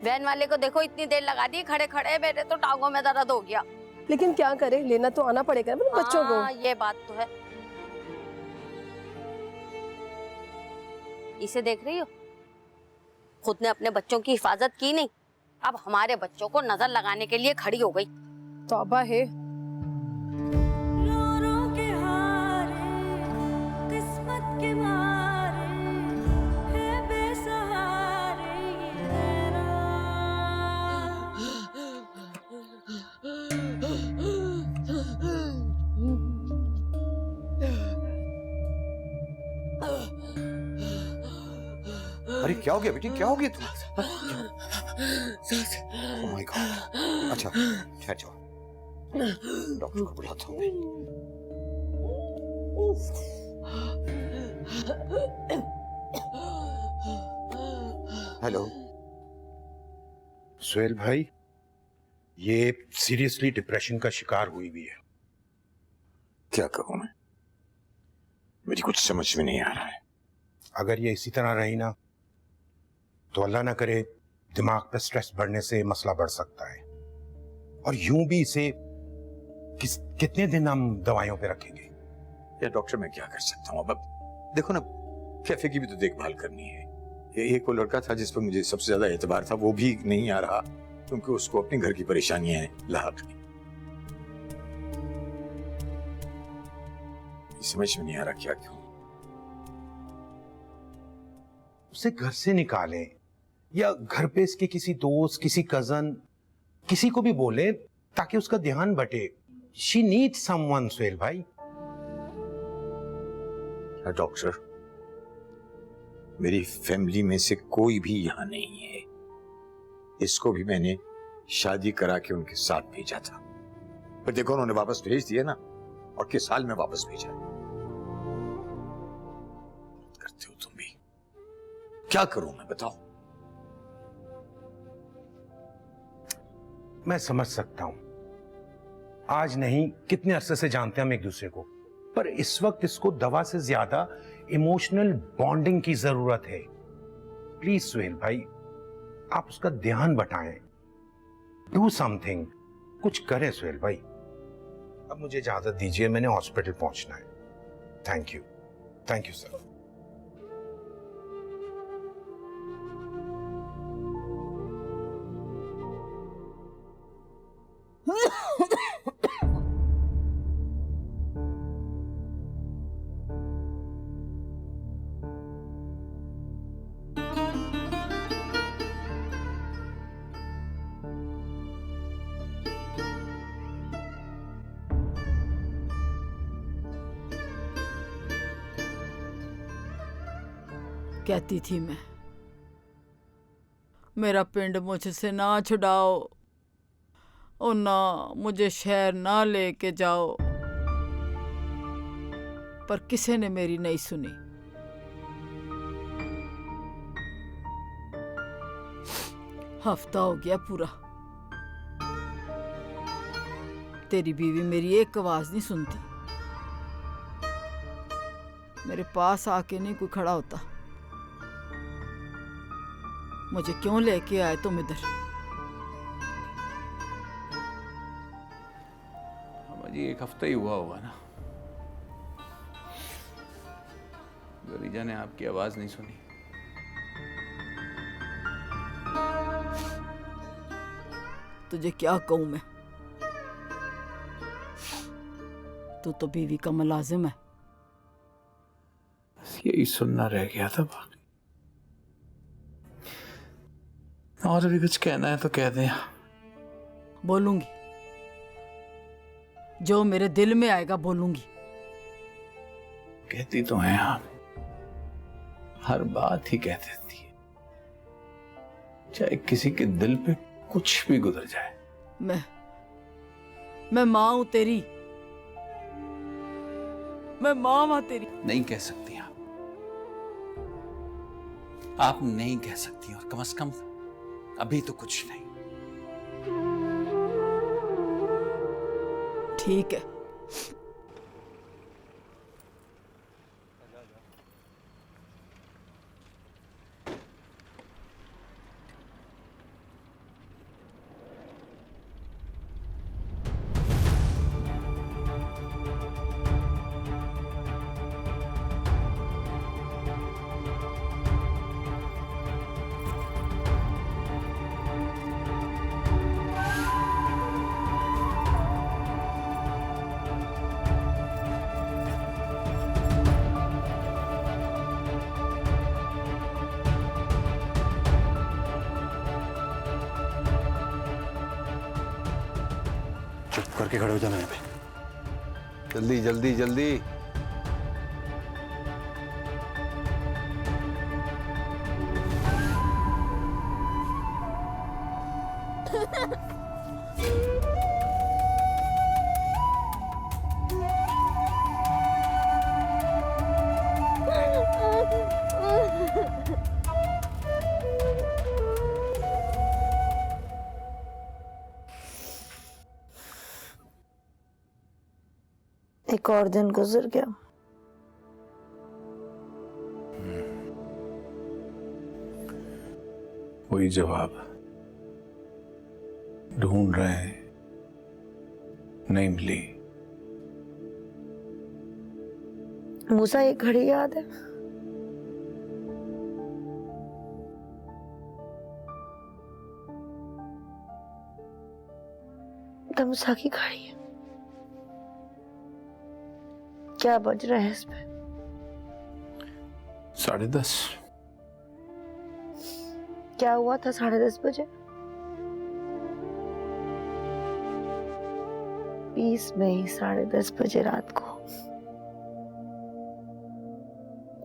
Van वाले को देखो इतनी देर लगा दी खड़े खड़े, मेरे तो टांगों में दर्द हो गया। लेकिन क्या करे, लेना तो आना पड़ेगा ना बच्चों को। ये बात तो है। इसे देख रही हो, खुद ने अपने बच्चों की हिफाजत की नहीं, अब हमारे बच्चों को नजर लगाने के लिए खड़ी हो गई। तौबा है। अरे क्या हो गया बेटी, क्या हो गया तुम्हें? Oh my God. अच्छा ठहर जाओ, डॉक्टर को बुलाता हूँ मैं। हेलो सुहेल भाई, ये सीरियसली डिप्रेशन का शिकार हुई भी है। क्या करूं मैं, मेरी कुछ समझ में नहीं आ रहा है। अगर ये इसी तरह रही ना तो अल्लाह ना करे दिमाग पे स्ट्रेस बढ़ने से मसला बढ़ सकता है, और यूं भी इसे कितने दिन हम दवाइयों पे रखेंगे? यार डॉक्टर मैं क्या कर सकता हूँ, अब देखो ना कैफे की भी तो देखभाल करनी है। ये एक वो लड़का था जिस पर मुझे सबसे ज्यादा एतबार था, वो भी नहीं आ रहा क्योंकि उसको अपने घर की परेशानियां लाहक हैं। समझ में नहीं आ रहा क्या क्यों। उसे घर से निकालें या घर पे इसके किसी दोस्त, किसी कजन, किसी को भी बोले ताकि उसका ध्यान बटे। शी नीड्स समवन सुहेल भाई। डॉक्टर मेरी फैमिली में से कोई भी यहाँ नहीं है, इसको भी मैंने शादी करा के उनके साथ भेजा था, पर देखो उन्होंने वापस भेज दिया ना, और किस हाल में वापस भेजा। करते हो तुम भी, क्या करूं मैं बताओ। मैं समझ सकता हूं, आज नहीं कितने अरसे से जानते हैं हम एक दूसरे को, पर इस वक्त इसको दवा से ज्यादा इमोशनल बॉन्डिंग की जरूरत है। प्लीज सुहेल भाई, आप उसका ध्यान बटाएं, डू समथिंग, कुछ करें सुहेल भाई। अब मुझे इजाजत दीजिए, मैंने हॉस्पिटल पहुंचना है। Thank you sir. कहती थी मैं, मेरा पिंड मुझसे ना छुड़ाओ और ना मुझे शहर ना लेके जाओ, पर किसी ने मेरी नहीं सुनी। हफ्ता हो गया पूरा, तेरी बीवी मेरी एक आवाज नहीं सुनती, मेरे पास आके नहीं कोई खड़ा होता। मुझे क्यों लेके आए तुम इधर? जी एक हफ्ता ही हुआ होगा ना, गरीजा ने आपकी आवाज नहीं सुनी। तुझे क्या कहूं मैं, तू तो बीवी का मुलाजिम है। बस यही सुनना रह गया था बाकी। और अभी कुछ कहना है तो कह दे। बोलूंगी, जो मेरे दिल में आएगा बोलूंगी। कहती तो है आप, हर बात ही कह देती है, चाहे किसी के दिल पे कुछ भी गुजर जाए। मैं मां हूं तेरी, मैं मां हूं तेरी। नहीं कह सकती आप नहीं कह सकती, और कम से कम अभी तो कुछ नहीं। ठीक है, के खड़े हो जाना यहाँ पे। जल्दी जल्दी जल्दी। एक और दिन गुजर गया। वही जवाब ढूंढ रहे हैं, नहीं मिली। मूसा, एक घड़ी याद है? तमसा की घड़ी है। क्या बज रहा है इस पे? 10:30। क्या हुआ था 10:30 बजे? 20 मई 10:30 बजे रात को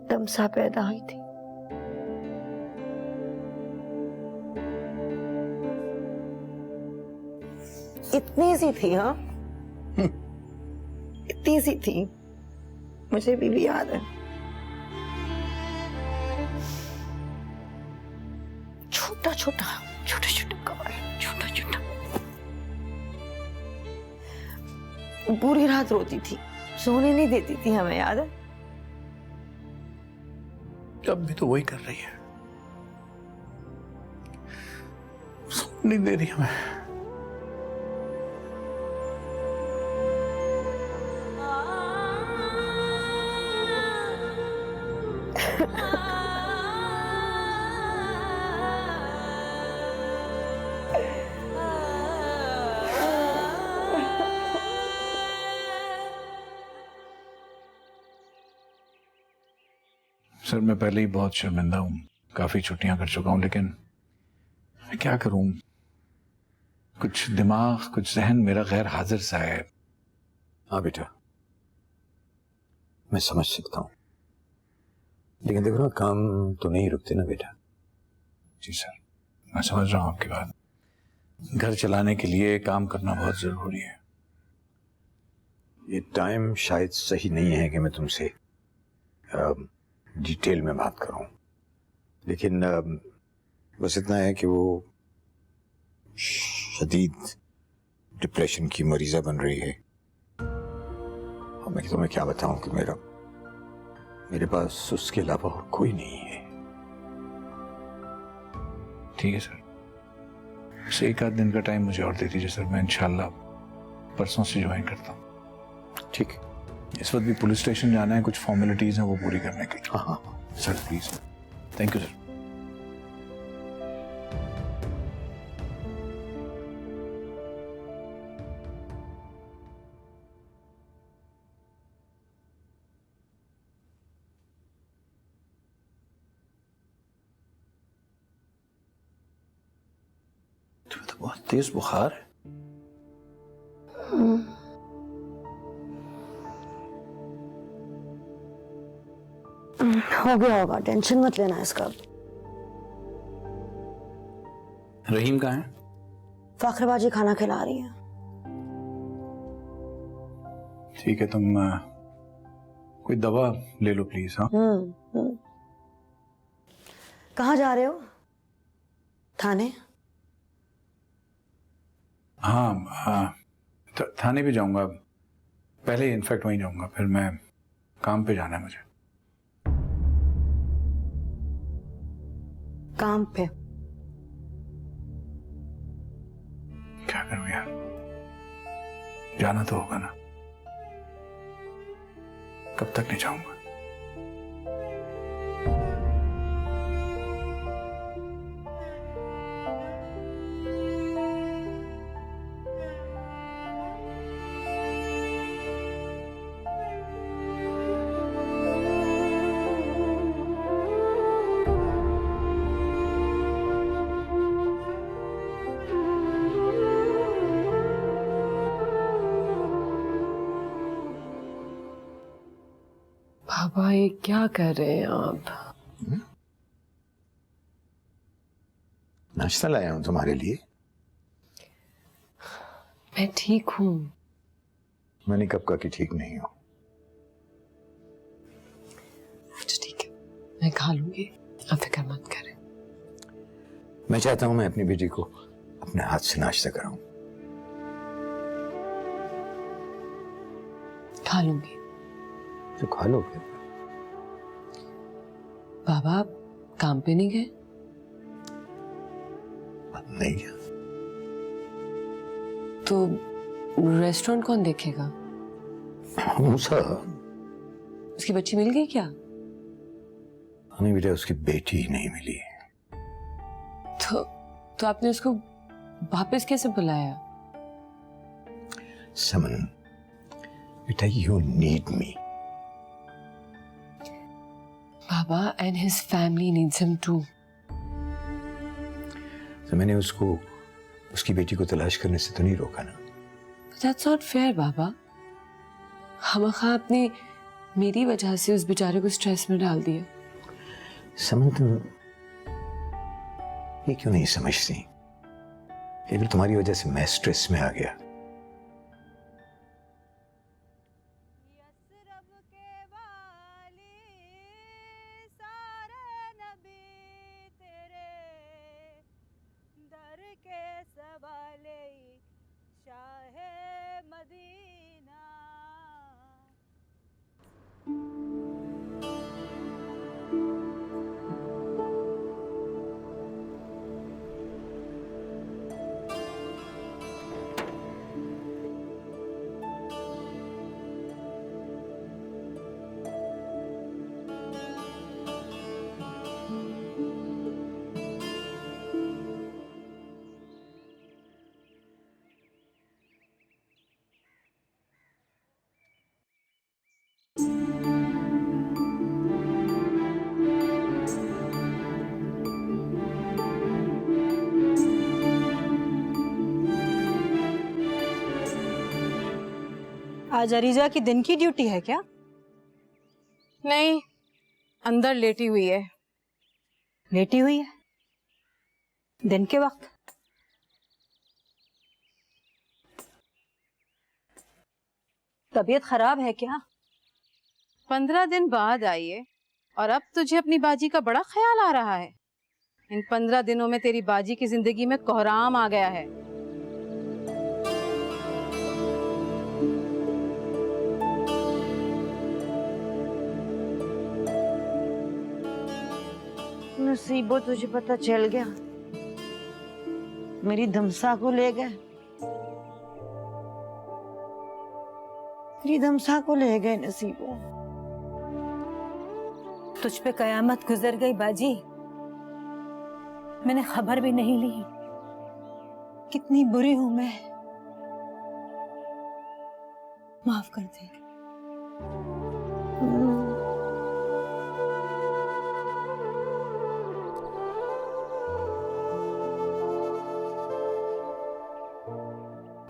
तमसा पैदा हुई थी। इतनी सी थी, हाँ, इतनी सी थी। मुझे भी याद है। छोटा छोटा छोटा छोटा कवर, छोटा छोटा। पूरी रात रोती थी, सोने नहीं देती थी हमें, याद है? अब भी तो वही कर रही है, सोने नहीं दे रही हमें। सर, मैं पहले ही बहुत शर्मिंदा हूँ, काफी छुट्टियां कर चुका हूँ, लेकिन मैं क्या करूँ, कुछ दिमाग, कुछ जहन मेरा गैर हाजिर सा है। हाँ बेटा, मैं समझ सकता हूँ, लेकिन देखो ना, काम तो नहीं रुकते ना बेटा। जी सर, मैं समझ रहा हूँ आपकी बात। घर चलाने के लिए काम करना बहुत जरूरी है। ये टाइम शायद सही नहीं है कि मैं तुमसे डिटेल में बात करूं, लेकिन बस इतना है कि वो शदीद डिप्रेशन की मरीजा बन रही है। और मैं तुम्हें क्या बताऊं कि मेरे पास उसके अलावा और कोई नहीं है। ठीक है सर, बस एक आध दिन का टाइम मुझे और दे दीजिए सर, मैं इंशाल्लाह परसों से ज्वाइन करता हूँ। ठीक है, इस वक्त भी पुलिस स्टेशन जाना है, कुछ फॉर्मेलिटीज हैं वो पूरी करने की। हाँ हाँ sir please, thank you sir. तुम्हें तो बहुत तेज बुखार है। हो गया होगा, टेंशन मत लेना इसका। रहीम कहाँ है? फाखरबाजी खाना खिला रही है। ठीक है, तुम कोई दवा ले लो प्लीज। हाँ, कहाँ जा रहे हो? थाने? हाँ, थाने भी जाऊंगा, पहले इनफैक्ट वहीं जाऊंगा, फिर मैं काम पे जाना है मुझे। काम पे? क्या करूं यार, जाना तो होगा ना, कब तक नहीं जाऊंगा। तौबा, ये क्या कर रहे हैं आप? नाश्ता लाया हूं तुम्हारे लिए। मैं ठीक हूँ। मैंने कब कहा कि ठीक नहीं हो। अच्छा ठीक है, मैं खा लूंगी, आप फिक्र मत करें। मैं चाहता हूं मैं अपनी बेटी को अपने हाथ से नाश्ता कराऊं। खा लूंगी। तो खा लो फिर। बाबा, आप काम पे नहीं गए? नहीं गया तो रेस्टोरेंट कौन देखेगा? मूसा। उसकी बच्ची मिल गई क्या? हमें बेटा उसकी बेटी ही नहीं मिली। तो आपने उसको वापस कैसे बुलाया? समन, बेटा you need me. Baba, and his family needs him too. तो मैंने उसको उसकी बेटी को तलाश करने से तो नहीं रोका ना। That's not fair, बाबा। खामखा आपने मेरी वजह से उस बेचारे को स्ट्रेस में डाल दिया। समन, तुम ये क्यों नहीं समझती? केवल तुम्हारी वजह से मैं स्ट्रेस में आ गया। आज अरीजा की दिन की ड्यूटी है क्या? नहीं, अंदर लेटी हुई है। लेटी हुई है दिन के वक्त? तबीयत खराब है क्या? 15 दिन बाद आई है और अब तुझे अपनी बाजी का बड़ा ख्याल आ रहा है। इन 15 दिनों में तेरी बाजी की जिंदगी में कोहराम आ गया है। नसीबो, तुझे पता चल गया? मेरी धमसा को ले गए। मेरी धमसा को ले गए नसीबो। तुझ पे कयामत गुजर गई बाजी। मैंने खबर भी नहीं ली। कितनी बुरी हूं मैं। माफ कर दे।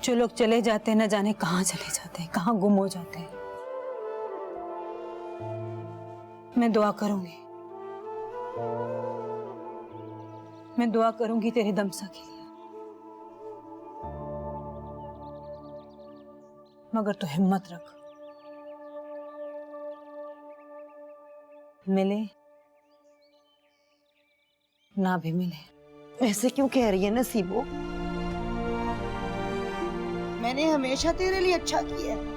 जो लोग चले जाते हैं न जाने कहाँ चले जाते हैं, कहाँ गुम हो जाते हैं। मैं दुआ करूंगी, मैं दुआ करूंगी तेरी दमसा के लिए। मगर तू हिम्मत रख, मिले ना भी मिले। ऐसे क्यों कह रही है नसीबो? मैंने हमेशा तेरे लिए अच्छा किया है।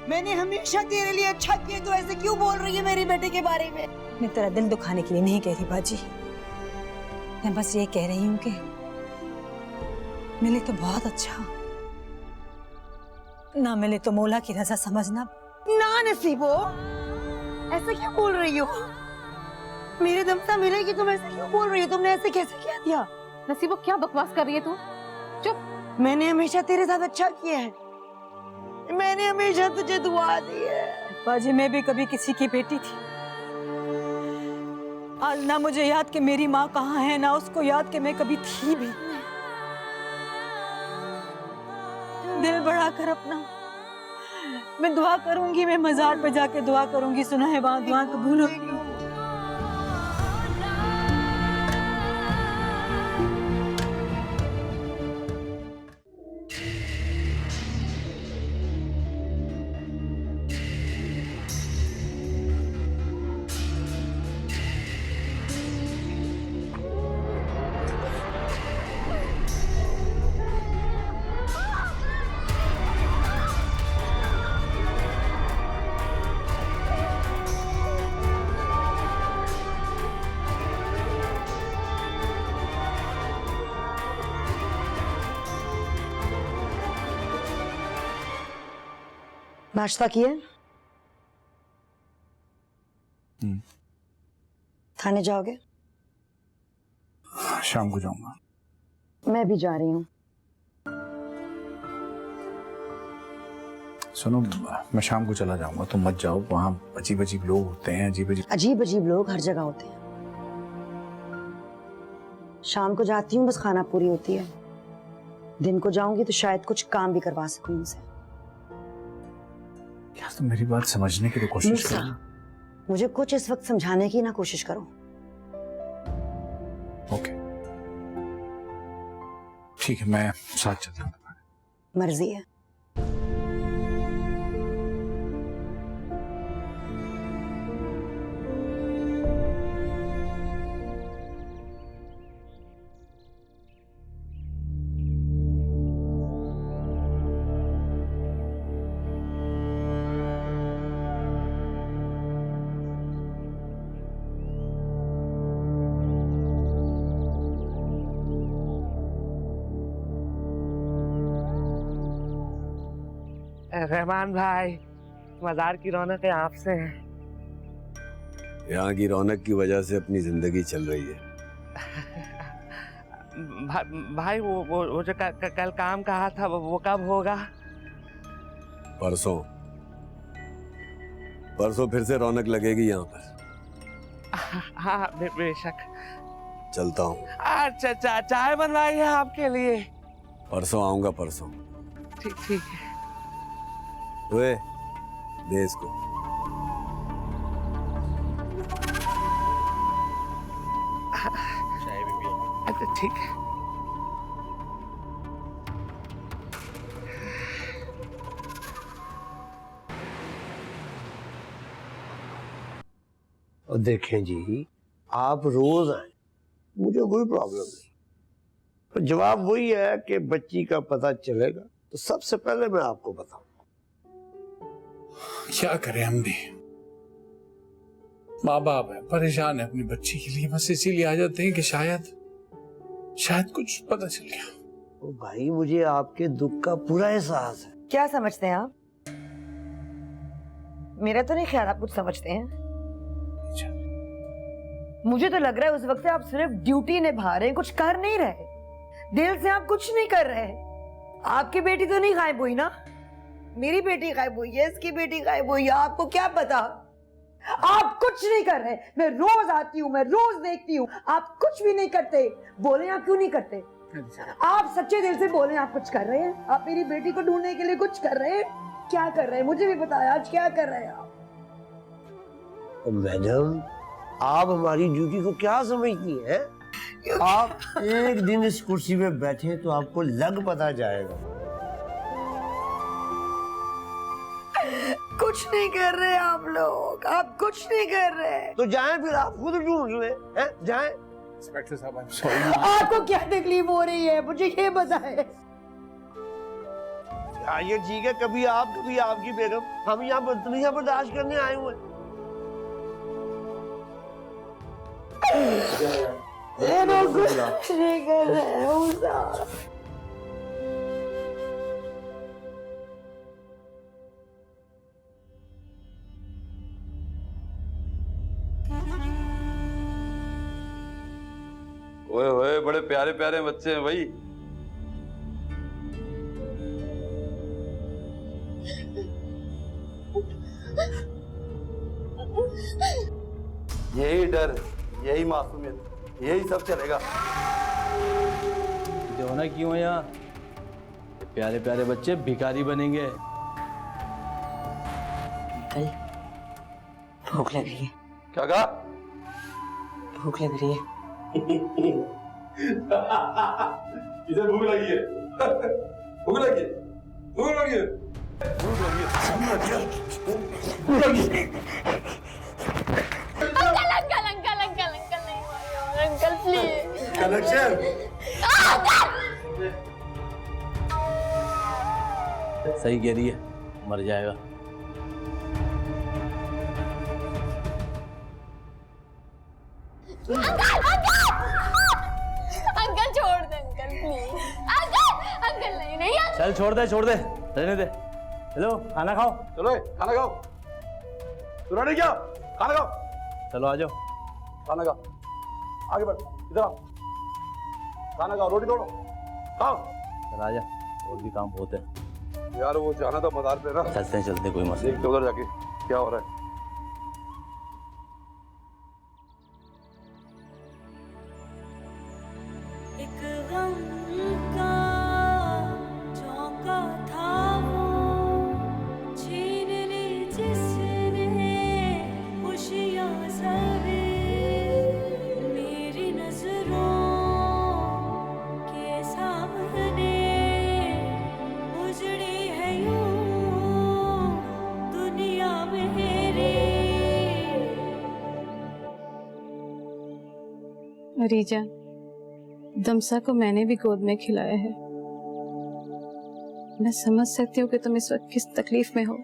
मैंने हमेशा तेरे लिए अच्छा किया, तो ऐसे क्यों बोल रही है मेरी बेटे के बारे में? मैं तेरा दिल दुखाने के लिए नहीं कह रही बाजी। मैं बस ये कह रही हूँ कि मिले तो बहुत अच्छा, ना मिले तो मौला की रजा समझना। ना नसीबो, ऐसे क्यों बोल रही हो? मेरे दमसा मिलेगी, तुम ऐसे क्यों बोल रही हो? तुमने ऐसे कैसे कह दिया? नसीबो, क्या बकवास कर रही है तू? चुप। मैंने हमेशा तेरे साथ अच्छा किया है। मैंने हमेशा तुझे दुआ दी है। बाजी, मैं भी कभी किसी की बेटी थी। आज ना मुझे याद कि मेरी माँ कहाँ है, ना उसको याद कि मैं कभी थी भी। दिल बढ़ा कर अपना मैं दुआ करूंगी, मैं मजार पे जाके दुआ करूंगी, सुना है वहां दुआ कबूल होगी। नाश्ता किए? थाने जाओगे? शाम को जाऊंगा। मैं भी जा रही हूँ। सुनो, मैं शाम को चला जाऊंगा, तुम मत जाओ। वहां अजीब अजीब लोग होते हैं, अजीब अजीब लोग हर जगह होते हैं। शाम को जाती हूँ, बस खाना पूरी होती है। दिन को जाऊंगी तो शायद कुछ काम भी करवा सकूं उनसे। क्या तुम मेरी बात समझने की तो कोशिश करो। मुझे कुछ इस वक्त समझाने की ना कोशिश करो। ओके ठीक है, मैं साथ चलता हूँ। मर्जी है। रहमान भाई, मजार की रौनक आपसे है। यहाँ की रौनक की वजह से अपनी जिंदगी चल रही है। भाई वो जो कल काम कहा था वो कब होगा? परसों फिर से रौनक लगेगी यहाँ पर। हाँ बेशक। चलता हूँ। अच्छा, चाय बनवाई है आपके लिए। परसों आऊंगा, परसों। ठीक है। ओए, दे इसको। चाय भी पियो। अच्छा ठीक है। और देखें जी, आप रोज आए, मुझे कोई प्रॉब्लम नहीं, पर जवाब वही है कि बच्ची का पता चलेगा तो सबसे पहले मैं आपको बताऊं। क्या करें, हम भी माँ बाप है, परेशान है अपनी बच्ची के लिए, बस इसीलिए आ जाते हैं कि शायद कुछ पता चल गया। ओ भाई, मुझे आपके दुख का पूरा एहसास है। क्या समझते हैं आप? मेरा तो नहीं ख्याल आप कुछ समझते हैं। मुझे तो लग रहा है उस वक्त से आप सिर्फ ड्यूटी निभा रहे हैं, कुछ कर नहीं रहे। दिल से आप कुछ नहीं कर रहे। आपकी बेटी तो नहीं गायब हुई ना? मेरी बेटी गायब हुई है, इसकी बेटी गायब हुई है। आपको क्या पता? आप कुछ नहीं कर रहे। मैं रोज आती हूँ, मैं रोज देखती हूँ, आप कुछ भी नहीं करते। बोले आप क्यों नहीं करते? आप सच्चे दिल से बोले आप कुछ कर रहे हैं? आप मेरी बेटी को ढूंढने के लिए कुछ कर रहे हैं? क्या कर रहे हैं मुझे भी बताया, आज क्या कर रहे हैं आप? मैडम, आप हमारी ड्यूटी को क्या समझती हैं? आप एक दिन इस कुर्सी पे बैठे तो आपको लग पता जाएगा। कुछ नहीं कर रहे आप लोग, आप कुछ नहीं कर रहे। तो जाएं फिर, आप खुद ढूंढ लें, हैं? जाएं। इंस्पेक्टर साहब, I'm sorry। आपको क्या तकलीफ हो रही है मुझे ये बताएं। हाँ, ये ठीक है, कभी आप कभी आपकी बेगम, हम यहाँ बदतमीजियां बर्दाश्त करने आए हुए हैं। कुछ नहीं कर रहे। ओए ओए, बड़े प्यारे प्यारे बच्चे हैं भाई। यही डर, यही मासूमियत, यही सब चलेगा। होना क्यों है यहाँ? प्यारे प्यारे बच्चे भिखारी बनेंगे। अंकल भूख लग रही है। क्या कहा? भूख लग रही है। इसे भूख लगी है। भूख लगी है। भूख लगी है। भूख लगी है। भूख लगी है। Uncle uncle uncle uncle uncle नहीं मारो अंकल प्लीज। कनेक्शन सही कह रही है, मर जाएगा। अंकल छोड़ दे अंकल प्लीज। अंकल अंकल नहीं नहीं चल छोड़ दे, रहने दे। चलो खाना खाओ। चलो खाना खाओ। तू रेडी क्या? खाना खाओ। चलो आ जाओ। खाना खाओ। आगे बढ़। इधर आओ। खाना खाओ। रोटी तोड़ो। खाओ। चल आ जा, और भी काम बहुत है। यार वो जाना था मदार पे ना। चलते कोई मसला देखते उधर जाके क्या हो रहा है। एक गम का चौका था वो, छीन ली जिसने खुशियां सभी मेरी नजरों के सामने उजड़ी है यूं दुनिया मेरी। रीजा, दमसा को मैंने भी गोद में खिलाया है। मैं समझ सकती हूँ कि तुम इस वक्त किस तकलीफ में हो,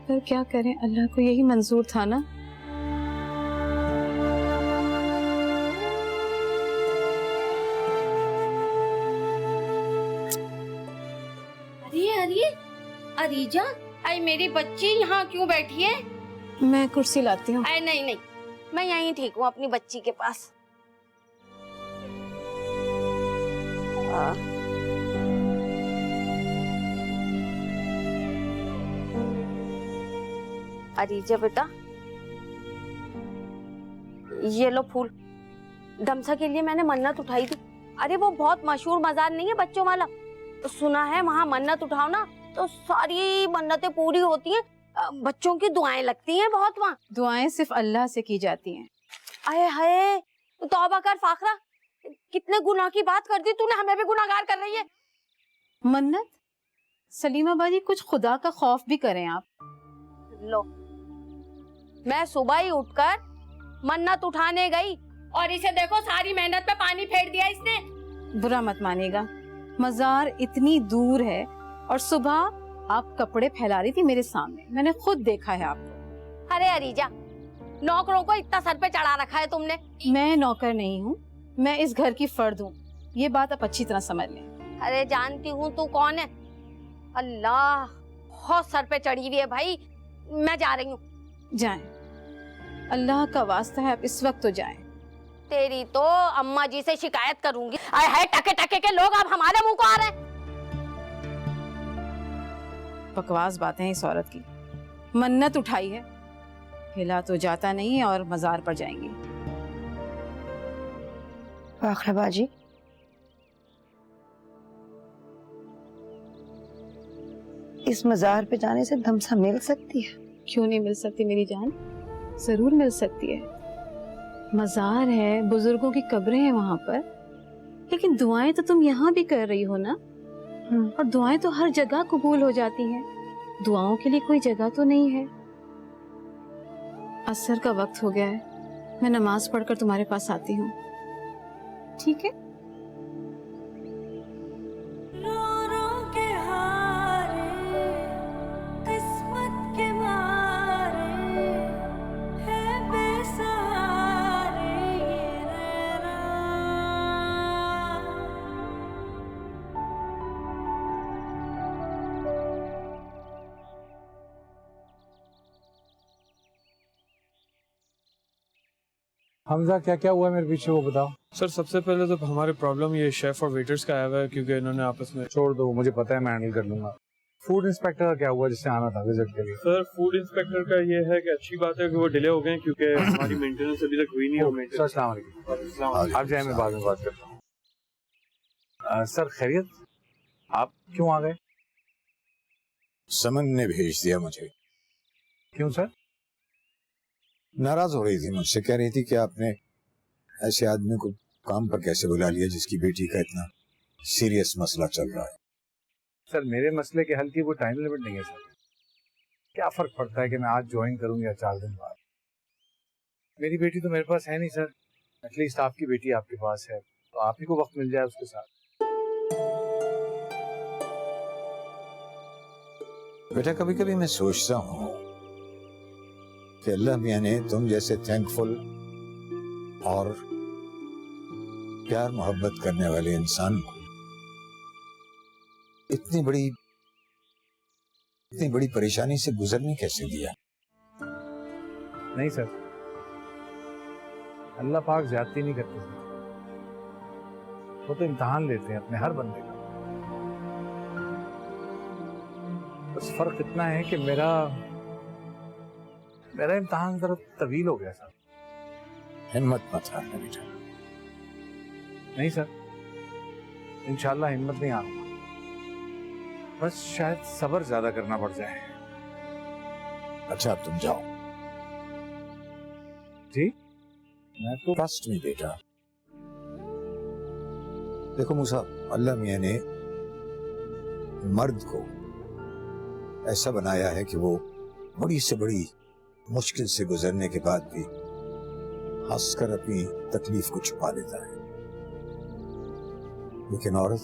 पर क्या करें, अल्लाह को यही मंजूर था ना। अरे अरे अरीजा, अरे मेरी बच्ची यहाँ क्यों बैठी है? मैं कुर्सी लाती हूँ। अरे नहीं नहीं, मैं यहीं ठीक हूँ अपनी बच्ची के पास। अरीजा बेटा, ये लो फूल। दमसा के लिए मैंने मन्नत उठाई थी। अरे वो बहुत मशहूर मजार नहीं है बच्चों वाला, तो सुना है वहाँ मन्नत उठाओ ना तो सारी मन्नतें पूरी होती हैं। बच्चों की दुआएं लगती हैं बहुत वहाँ। दुआएं सिर्फ अल्लाह से की जाती हैं। अरे हाय, तौबा कर फाखरा, कितने गुनाह की बात कर दी तूने, हमें भी गुनाहगार कर रही है। मन्नत? सलीमा बाजी, कुछ खुदा का खौफ भी करें आप। लो, मैं सुबह ही उठकर मन्नत उठाने गई और इसे देखो सारी मेहनत पे पानी फेर दिया इसने। बुरा मत मानिएगा, मजार इतनी दूर है और सुबह आप कपड़े फैला रही थी मेरे सामने, मैंने खुद देखा है आपको। अरे अरीजा, नौकरों को इतना सर पे चढ़ा रखा है तुमने। मैं नौकर नहीं हूँ, मैं इस घर की फर्द हूँ, ये बात आप अच्छी तरह समझ लें। अरे जानती हूँ तू कौन है। अल्लाह, बहुत सर पे चढ़ी हुई है भाई, मैं जा रही हूँ। जाएं, अल्लाह का वास्ता है, आप इस वक्त तो जाएं। तेरी तो अम्मा जी से शिकायत करूंगी। आए हाय, टके टके के लोग अब हमारे मुंह को आ रहे हैं। बकवास बातें हैं इस औरत की। मन्नत उठाई है, हिला तो जाता नहीं है और मजार पर जाएंगी। फाखरा बाजी, इस मजार पे जाने से दमसा मिल सकती है? क्यों नहीं मिल सकती मेरी जान, जरूर मिल सकती है। मजार है, बुजुर्गों की कब्रें हैं वहां पर, लेकिन दुआएं तो तुम यहाँ भी कर रही हो ना, और दुआएं तो हर जगह कबूल हो जाती हैं। दुआओं के लिए कोई जगह तो नहीं है। असर का वक्त हो गया है, मैं नमाज पढ़कर तुम्हारे पास आती हूँ, ठीक है? रो रो के हारे किस्मत के मारे है बेसहारे ये रहना। हमजा, क्या क्या हुआ मेरे पीछे वो बताओ। सर सबसे पहले तो हमारे प्रॉब्लम ये शेफ और वेटर्स का आया हुआ है, क्योंकि इन्होंने आपस में। छोड़ दो, मुझे पता है, मैं हैंडल कर लूंगा। फूड इंस्पेक्टर का क्या हुआ जिससे आना था विजिट के लिए? सर फूड इंस्पेक्टर का ये है कि अच्छी बात है कि वो डिले हो गए क्योंकि हमारी मेंटेनेंस अभी तक हुई नहीं है। सर अस्सलाम वालेकुम। आप जाए, मैं बाद में बात करता हूँ। सर खैरियत, आप क्यों आ गए? समन ने भेज दिया मुझे। क्यों सर? नाराज हो रही थी मुझसे, कह रही थी कि आपने ऐसे आदमी को काम पर कैसे बुला लिया जिसकी बेटी का इतना सीरियस मसला चल रहा है। सर मेरे मसले के हल की वो टाइम लिमिट नहीं है सर। क्या फर्क पड़ता है कि मैं आज ज्वाइन करूं या 4 दिन बाद? मेरी बेटी तो मेरे पास है नहीं सर, एटलीस्ट आपकी बेटी आपके पास है, तो आप ही को वक्त मिल जाए उसके साथ। बेटा कभी कभी मैं सोचता हूँ कि अल्लाह मियाँ ने तुम जैसे थैंकफुल और प्यार मोहब्बत करने वाले इंसान को इतनी बड़ी परेशानी से गुजरने कैसे दिया। नहीं सर, अल्लाह पाक ज्यादती नहीं करते सर। वो तो इम्तिहान लेते हैं अपने हर बंदे का। बस फर्क इतना है कि मेरा इम्तिहान जरा तवील हो गया सर। हिम्मत मत हारना बेटा। नहीं सर, इंशाल्लाह हिम्मत नहीं हारूंगा, बस शायद सब्र ज्यादा करना पड़ जाए। अच्छा अब तुम जाओ। जी मैं तो ट्रस्ट मी बेटा। देखो मूसा, अल्लाह मियाँ ने मर्द को ऐसा बनाया है कि वो बड़ी से बड़ी मुश्किल से गुजरने के बाद भी हंसकर अपनी तकलीफ को छुपा लेता है, लेकिन औरत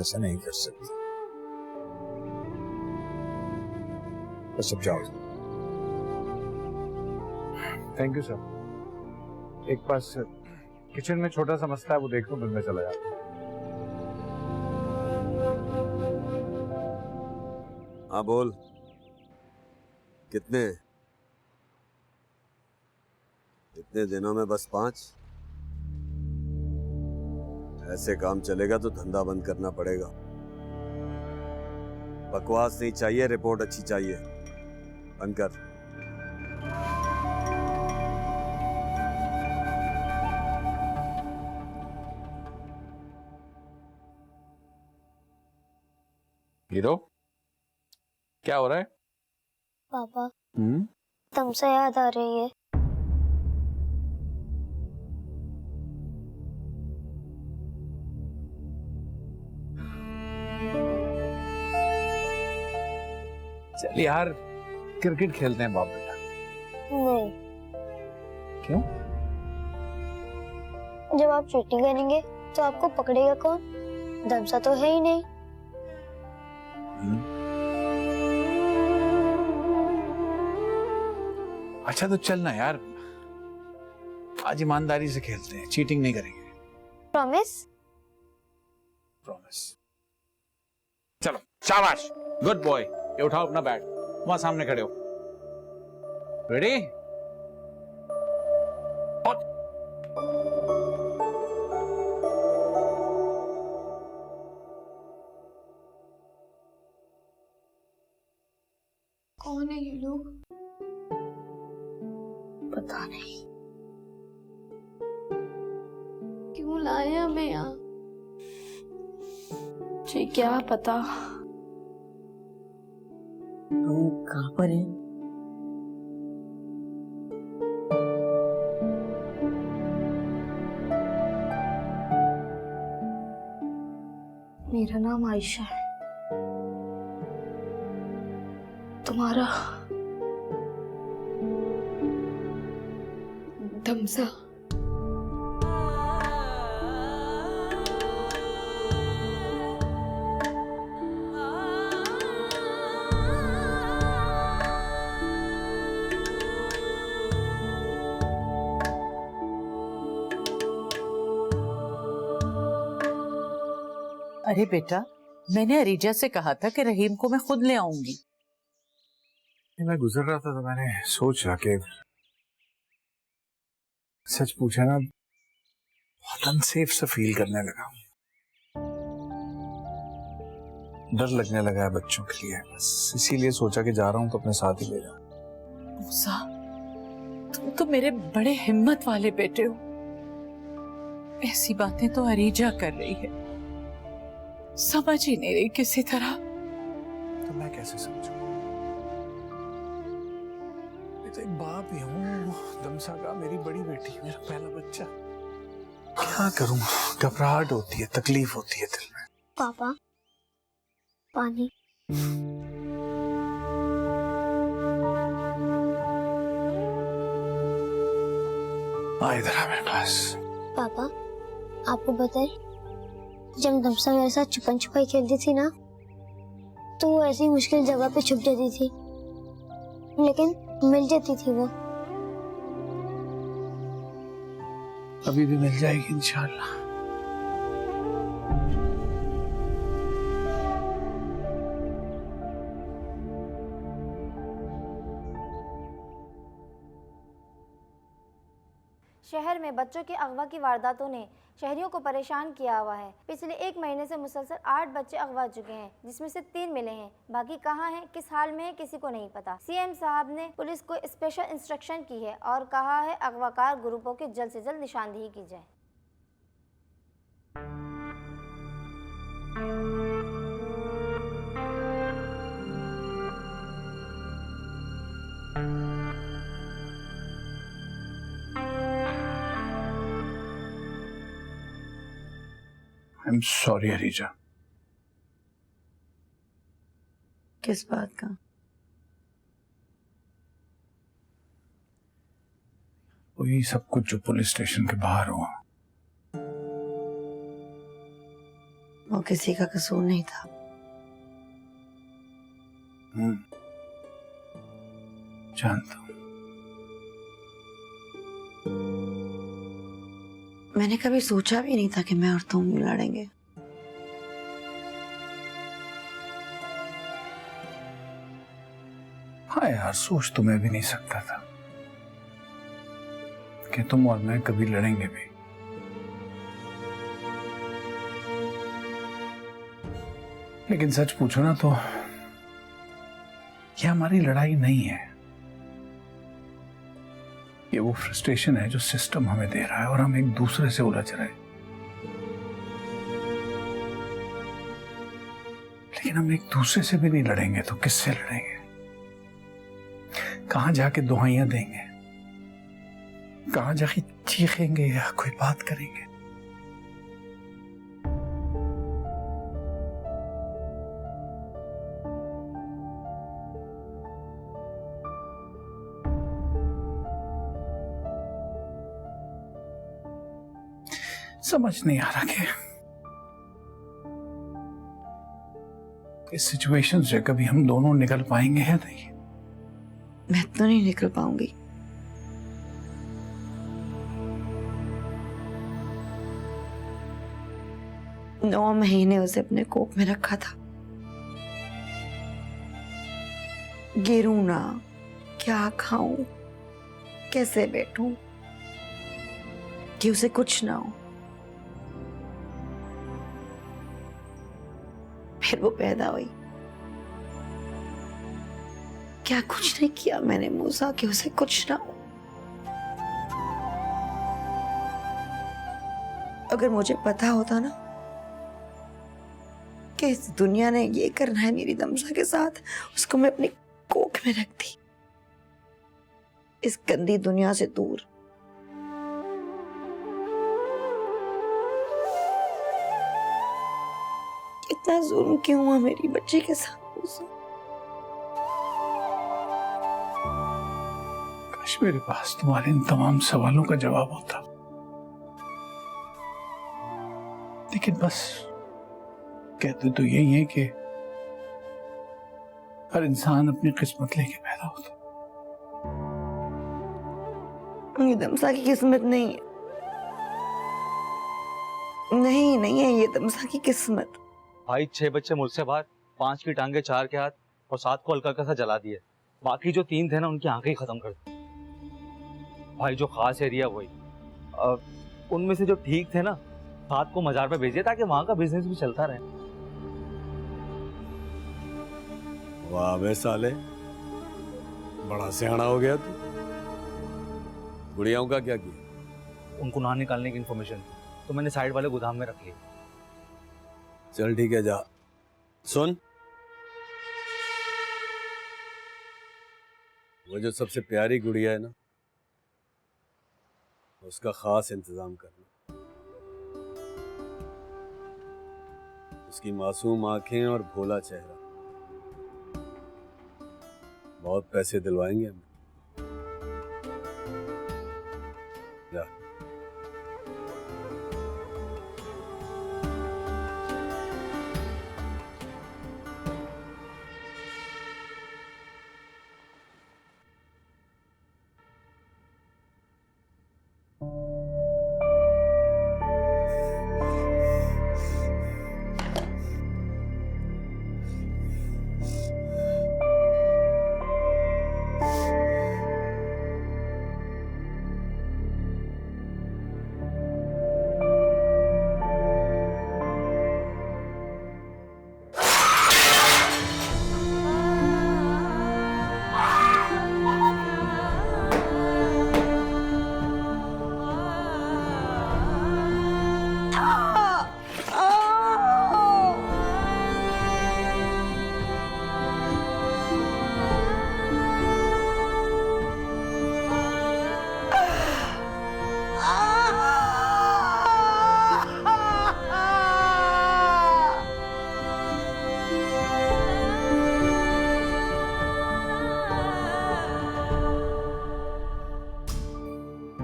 ऐसा नहीं कर सकती। बस अब जाओ। Thank you sir. एक पास किचन में छोटा सा मसला है, वो देख लूं फिर मैं चला जाता हूं। हाँ बोल, कितने दिनों में? बस 5? ऐसे काम चलेगा तो धंधा बंद करना पड़ेगा। बकवास नहीं चाहिए, रिपोर्ट अच्छी चाहिए। बंद कर। हीरो, क्या हो रहा है? पापा तुमसे याद आ रही है। चल यार, क्रिकेट खेलते हैं बाप बेटा। नहीं। क्यों? जब आप चोटी करेंगे तो आपको पकड़ेगा कौन? दमसा तो है ही नहीं। अच्छा तो चल ना यार, आज ईमानदारी से खेलते हैं, चीटिंग नहीं करेंगे। प्रॉमिस? प्रॉमिस। चलो शाबाश, गुड बॉय। ये उठाओ अपना बैट, वहां सामने खड़े हो। रेडी? कौन है ये लोग? पता नहीं क्यों लाए हमें यहाँ। मुझे क्या पता। तुम कहाँ पर है? मेरा नाम आयशा है। तुम्हारा? दमसा। अरे बेटा, मैंने अरीजा से कहा था कि रहीम को मैं खुद ले आऊंगी। मैं गुजर रहा था तो मैंने सोचा कि सच पूछा ना, बहुत अनसेफ सा फील करने लगा। डर लगने लगा है बच्चों के लिए, बस इसीलिए सोचा कि जा रहा हूं तो अपने साथ ही ले जाऊं। मूसा, तुम तो मेरे बड़े हिम्मत वाले बेटे हो। ऐसी बातें तो अरीजा कर रही है, समझ ही नहीं रही किसी तरह। कैसे समझूं? मैं तो एक बाप ही हूँ, दमसा का, मेरी बड़ी बेटी, मेरा पहला बच्चा। क्या करूं? घबराहट होती है, तकलीफ होती है दिल में। पापा, पानी। आ इधर आ मेरे पास। पापा, आपको पता है जब दमसा मेरे साथ छुपन छुपाई खेलती थी ना, तो वो ऐसी मुश्किल जगह पे छुप जाती थी, लेकिन मिल जाती थी वो। अभी भी मिल जाएगी इंशाल्लाह। शहर में बच्चों के अगवा की वारदातों ने शहरियों को परेशान किया हुआ है। पिछले 1 महीने से मुसलसल 8 बच्चे अगवा हो चुके हैं, जिसमें से 3 मिले हैं। बाकी कहाँ हैं, किस हाल में है, किसी को नहीं पता। सीएम साहब ने पुलिस को स्पेशल इंस्ट्रक्शन की है और कहा है अगवाकार ग्रुपों की जल्द से जल्द निशानदेही की जाए। I am sorry Harija. किस बात का? वही सब कुछ जो पुलिस स्टेशन के बाहर हुआ। वो किसी का कसूर नहीं था। जानता हूं। मैंने कभी सोचा भी नहीं था कि मैं और तुम लड़ेंगे। हाँ यार, सोच तो मैं भी नहीं सकता था कि तुम और मैं कभी लड़ेंगे भी। लेकिन सच पूछो ना तो ये हमारी लड़ाई नहीं है। ये वो फ्रस्ट्रेशन है जो सिस्टम हमें दे रहा है और हम एक दूसरे से उलझ रहे हैं। लेकिन हम एक दूसरे से भी नहीं लड़ेंगे तो किससे लड़ेंगे? कहां जाके दुहाइयां देंगे? कहां जाके चीखेंगे या कोई बात करेंगे? समझ नहीं आ रहा कि इस सिचुएशन से कभी हम दोनों निकल पाएंगे या नहीं। मैं तो नहीं निकल पाऊंगी। नौ महीने उसे अपने कोप में रखा था। गिरूं ना, क्या खाऊं, कैसे बैठूं कि उसे कुछ ना हो। फिर वो पैदा हुई। क्या कुछ नहीं किया मैंने मूसा कि उसे कुछ ना हो। अगर मुझे पता होता ना कि इस दुनिया ने ये करना है मेरी दमसा के साथ, उसको मैं अपनी कोख में रखती, इस गंदी दुनिया से दूर। इतना जुल्म क्यों हुआ मेरी बच्ची के साथ? काश मेरे पास तुम्हारे इन तमाम सवालों का जवाब होता, लेकिन बस कहते तो यही है कि हर इंसान अपनी किस्मत लेके पैदा होता। ये दमसा की किस्मत नहीं है। नहीं है ये दमसा की किस्मत। भाई 6 बच्चे मुझसे बाहर, 5 की टांगे, 4 के हाथ और 7 को हल्का सा जला दिए। बाकी जो 3 थे ना, उनकी आंखें ही खत्म कर दी। भाई जो खास एरिया वही, उनमें से जो ठीक थे ना, 7 को मजार पे भेजिए ताकि वहां का बिजनेस भी चलता रहे। वाह बे साले, बड़ा सियाना हो गया तू। गुड़ियाओं का क्या किया? उनको ना निकालने की इन्फॉर्मेशन तो मैंने साइड वाले गोदाम में रख ली। चल ठीक है, जा। सुन, वो जो सबसे प्यारी गुड़िया है ना, उसका खास इंतजाम करना। उसकी मासूम आंखें और भोला चेहरा, बहुत पैसे दिलवाएंगे हमें। जा।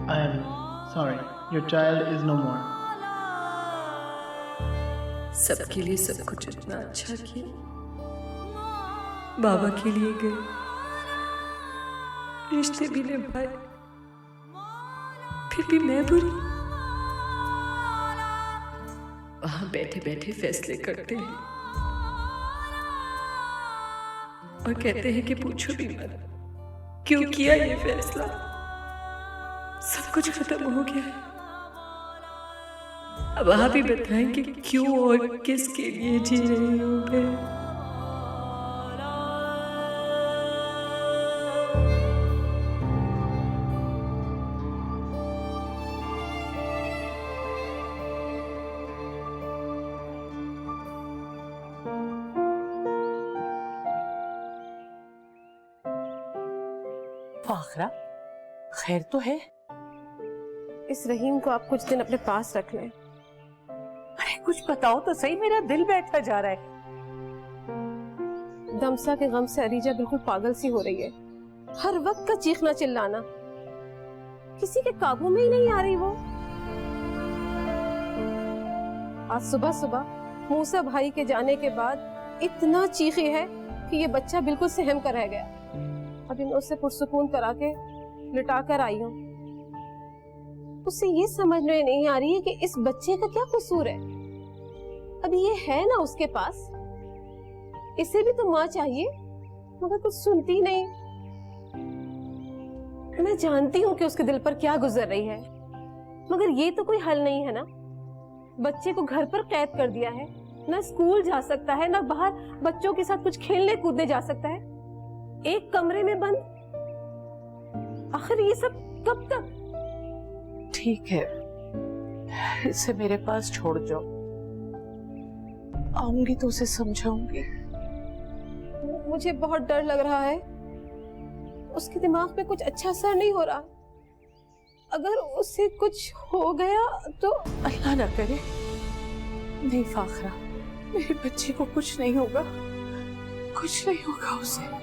I am sorry. Your child is no more. सबके लिए सब कुछ इतना अच्छा किया, बाबा के लिए गए, रिश्ते भी निभाए, फिर भी मैं बुरी। वहां बैठे बैठे फैसले करते हैं और कहते हैं कि पूछो भी मत क्यों किया ये फैसला। सब कुछ खत्म हो गया है, अब आप ही बताएं कि क्यों और किसके लिए जी रही हूँ मैं। फाखरा, खैर तो है? इस रहीम को आप कुछ दिन अपने पास रख लें। अरे कुछ बताओ तो सही, मेरा दिल बैठा जा रहा है। दमसा के गम से अरीजा बिल्कुल पागल सी हो रही है। हर वक्त का चीखना चिल्लाना, किसी के काबू में ही नहीं आ रही वो। आज सुबह सुबह मूसा भाई के जाने के बाद इतना चीखी है कि ये बच्चा बिल्कुल सहम कर रह गया। अभी मैं उसे पुरसुकून करा के लिटा कर आई हूँ। उसे ये समझ में नहीं आ रही है कि इस बच्चे का क्या कसूर है। अभी ये है ना उसके पास, इसे भी तो माँ चाहिए, मगर कुछ सुनती नहीं। मैं जानती हूँ कि उसके दिल पर क्या गुजर रही है, मगर ये तो कोई हल नहीं है ना। बच्चे को घर पर कैद कर दिया है, ना स्कूल जा सकता है, ना बाहर बच्चों के साथ कुछ खेलने कूदने जा सकता है, एक कमरे में बंद। आखिर ये सब कब तक? ठीक है, इसे मेरे पास छोड़ जाओ, आऊंगी तो उसे समझाऊंगी। मुझे बहुत डर लग रहा है, उसके दिमाग पे कुछ अच्छा असर नहीं हो रहा। अगर उसे कुछ हो गया तो अल्लाह ना करे। नहीं फाखरा, मेरे बच्चे को कुछ नहीं होगा, कुछ नहीं होगा उसे।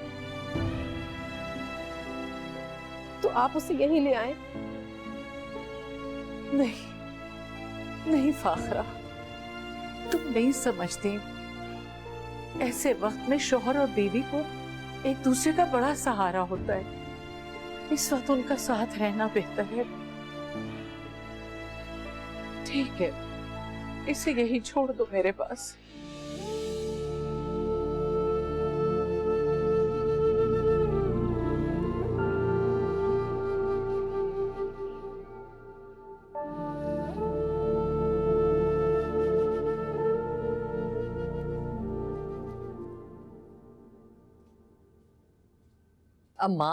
तो आप उसे यहीं ले आए। नहीं नहीं फाखरा, तुम नहीं समझती। ऐसे वक्त में शौहर और बीवी को एक दूसरे का बड़ा सहारा होता है। इस वक्त उनका साथ रहना बेहतर है। ठीक है, इसे यही छोड़ दो मेरे पास। अम्मा,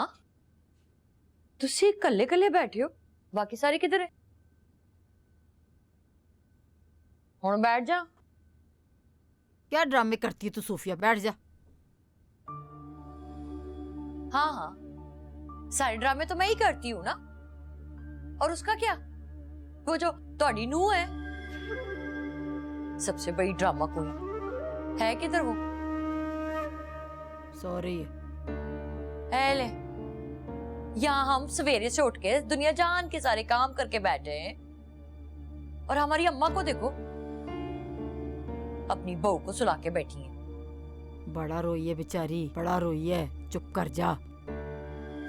तुसी कल्ले कल्ले बैठे हो, बाकी सारे किधर है? हुण बैठ जा। क्या ड्रामे करती है तू सूफिया, बैठ जा। हाँ हाँ, सारे ड्रामे तो मैं ही करती हूँ ना। और उसका क्या, वो जो तोड़ी नूह है, सबसे बड़ी ड्रामा क्वीन है, किधर वो? सॉरी है ले, यहाँ हम सवेरे से उठ के दुनिया जान के सारे काम करके बैठे हैं, और हमारी अम्मा को देखो, अपनी बहू को सुला के बैठी है। बड़ा रोई है बेचारी, बड़ा रोई है, चुप कर जा।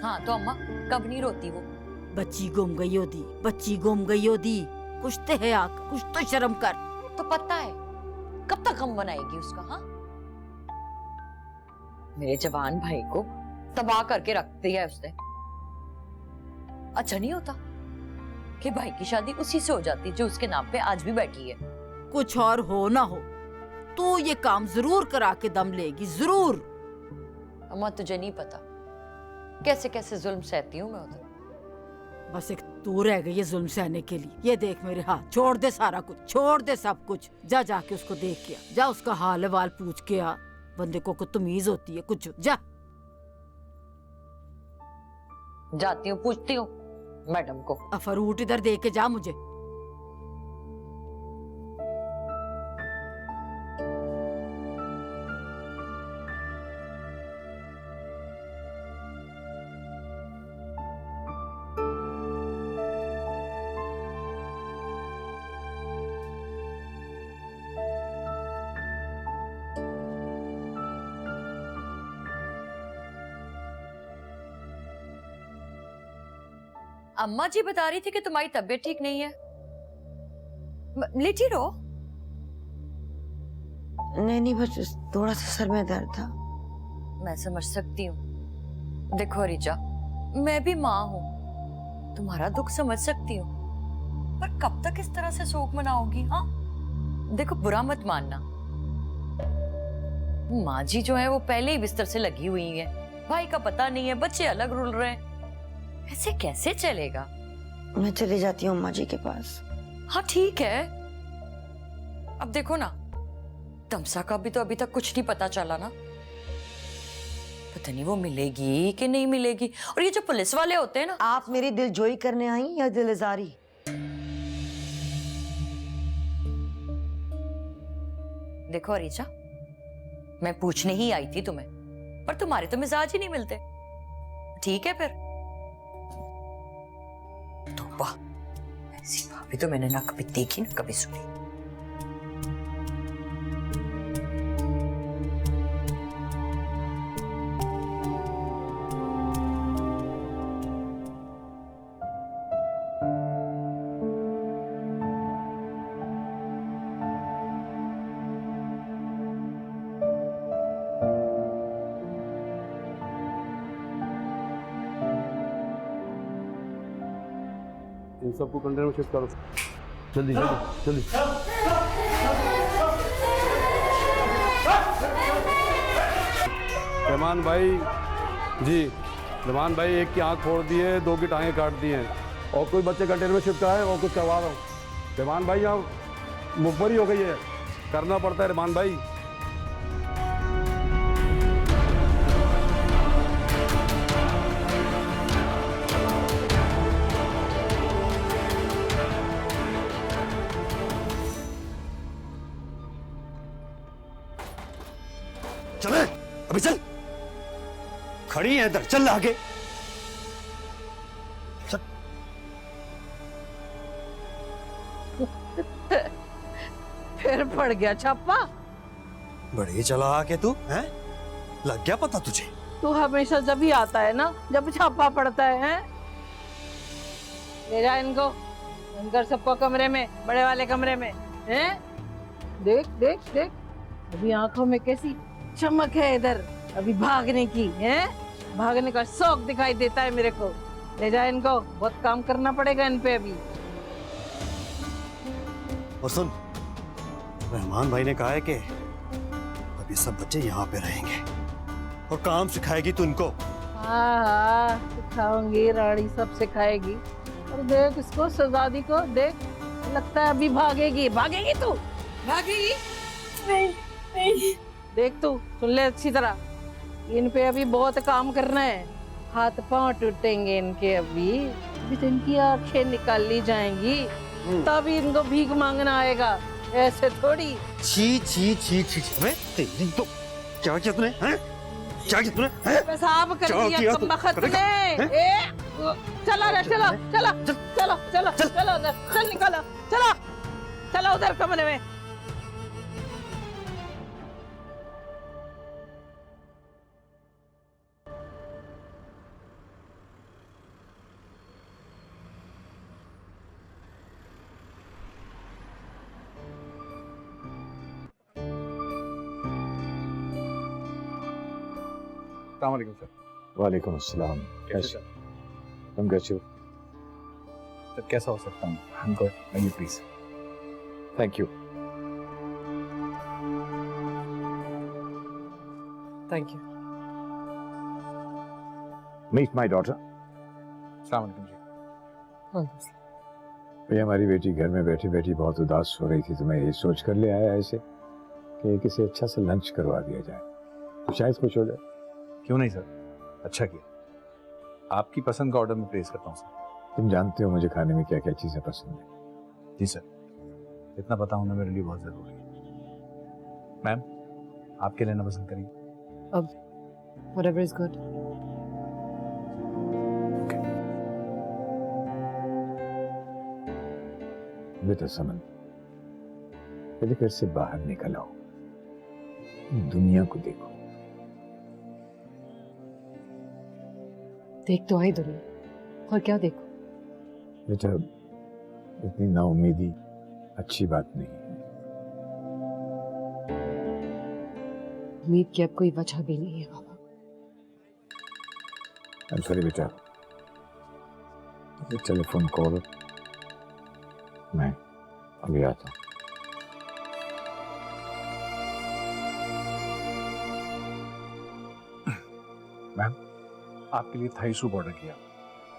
हाँ तो अम्मा कब नहीं रोती वो? बच्ची गुम गई होती, बच्ची गुम गई होती, कुछ तो है आक, कुछ तो शर्म कर। तो पता है कब तक हम बनाएगी उसका? हाँ, मेरे जवान भाई को तबाह करके रख दिया है उसने। अच्छा नहीं होता कि भाई की शादी उसी से हो जाती जो उसके नाम पे आज भी बैठी है। कुछ और हो ना हो, तू ये काम जरूर करा के दम लेगी, जरूर। अम्मा तुझे नहीं पता कैसे कैसे जुल्म सहती हूँ मैं उधर। बस एक तू रह गई है जुल्म सहने के लिए। ये देख मेरे हाथ, छोड़ दे सारा कुछ, छोड़ दे सब कुछ, जा जाके उसको देख के आ, जा उसका हाल वाल पूछ के आ। बंदे को तमीज होती है कुछ, जा। जाती हूँ, पूछती हूँ मैडम को। फ्रूट इधर दे के जा मुझे। अम्मा जी बता रही थी कि तुम्हारी तबीयत ठीक नहीं है, लेटी रहो। नहीं, बस थोड़ा सा सर में दर्द था। मैं समझ सकती हूँ। देखो रिचा, मैं भी माँ हूँ, तुम्हारा दुख समझ सकती हूँ, पर कब तक इस तरह से शोक मनाओगी? हाँ देखो, बुरा मत मानना, माँ जी जो है वो पहले ही बिस्तर से लगी हुई है, भाई का पता नहीं है, बच्चे अलग रुल रहे हैं, ऐसे कैसे चलेगा? मैं चली जाती हूँ अम्मा जी के पास। हाँ ठीक है, अब देखो ना, तमसा का भी तो अभी तक कुछ नहीं पता चला ना, पता नहीं वो मिलेगी कि नहीं मिलेगी। और ये जो पुलिस वाले होते हैं ना। आप मेरी दिलजोई करने आई या दिलजारी? देखो अरीजा, मैं पूछने ही आई थी तुम्हें, पर तुम्हारे तो मिजाज ही नहीं मिलते। ठीक है फिर, तौबा, ऐसी भाभी तो मैंने ना कभी देखी ना कभी सुनी। इन सबको कंटेनर में शिफ्ट करो, जल्दी जल्दी जल्दी। रहमान भाई जी, रहमान भाई एक की आंख फोड़ दी है, 2 की टांगें काट दी हैं, और कोई बच्चे कंटेनर में शिफ्ट आए और कुछ करवा रहा हूँ। रहमान भाई यहाँ मुखबरी हो गई है, करना पड़ता है रहमान भाई। चले अभी चल, खड़ी है इधर, चल आगे चल। फिर पड़ गया छापा। बड़ी चला आके तू हैं, लग गया पता तुझे? तू हमेशा जब ही आता है ना जब छापा पड़ता है, हैं? ले जा इनको, अंदर सबको कमरे में, बड़े वाले कमरे में, हैं? देख देख देख, अभी आंखों में कैसी चमक है इधर, अभी भागने की है, भागने का शौक दिखाई देता है मेरे को। ले जा इनको, बहुत काम करना पड़ेगा इन पे अभी। और सुन, रहमान भाई ने कहा है कि अभी सब बच्चे यहाँ पे रहेंगे और काम सिखाएगी तू इनको। हाँ सिखाऊंगी, रानी सब सिखाएगी। और देख इसको, शहजादी को देख, लगता है अभी भागेगी। भागेगी तू, भागेगी? नहीं नहीं, देख तू, सुन ले अच्छी तरह, इन पे अभी बहुत काम करना है। हाथ पांव टूटेंगे इनके अभी तो इनकी आंखें निकाल ली जाएंगी, तब इनको भीख मांगना आएगा, ऐसे थोड़ी। छी छी छी छी मैं तेरी तो क्या किया तूने हैं? क्या किया तूने हैं? पेशाब कर क्या दिया किया कम बखत तूने? ने। चलो रे चलो चलो चलो चलो चलो उधर चल निकलो, चलो चलो उधर कमरे में। अस्सलाम वालेकुम सर। वालेकुम अस्सलाम। कैसे तुम कैसे हो? सर कैसा हो सकता हूँ? I'm good. आइए please. Thank you. Thank you. Meet my daughter. अस्सलाम वालेकुम जी। भैया हमारी बेटी घर में बैठी बैठी बहुत उदास हो रही थी, तो मैं ये सोच कर ले आया ऐसे कि किसी अच्छा सा लंच करवा दिया जाए तो शायद खुश हो जाए। क्यों नहीं सर, अच्छा किया। आपकी पसंद का ऑर्डर मैं प्लेस करता हूँ सर। तुम जानते हो मुझे खाने में क्या क्या चीजें पसंद है। जी सर, इतना पता होना मेरे लिए बहुत जरूरी है। मैम, आप क्या लेना पसंद करेंगे? Whatever is good. बेटा समन, मेरे घर से बाहर निकल आओ, दुनिया को देखो। देख तो आई दुनिया, और क्या देखो? बेटा इतनी नाउम्मीदी अच्छी बात नहीं है। उम्मीद की अब कोई वजह भी नहीं है बाबा। सॉरी बेटा, टेलीफोन कॉल, मैं अभी आता हूँ। मैम, आपके लिए थाई सूप ऑर्डर किया।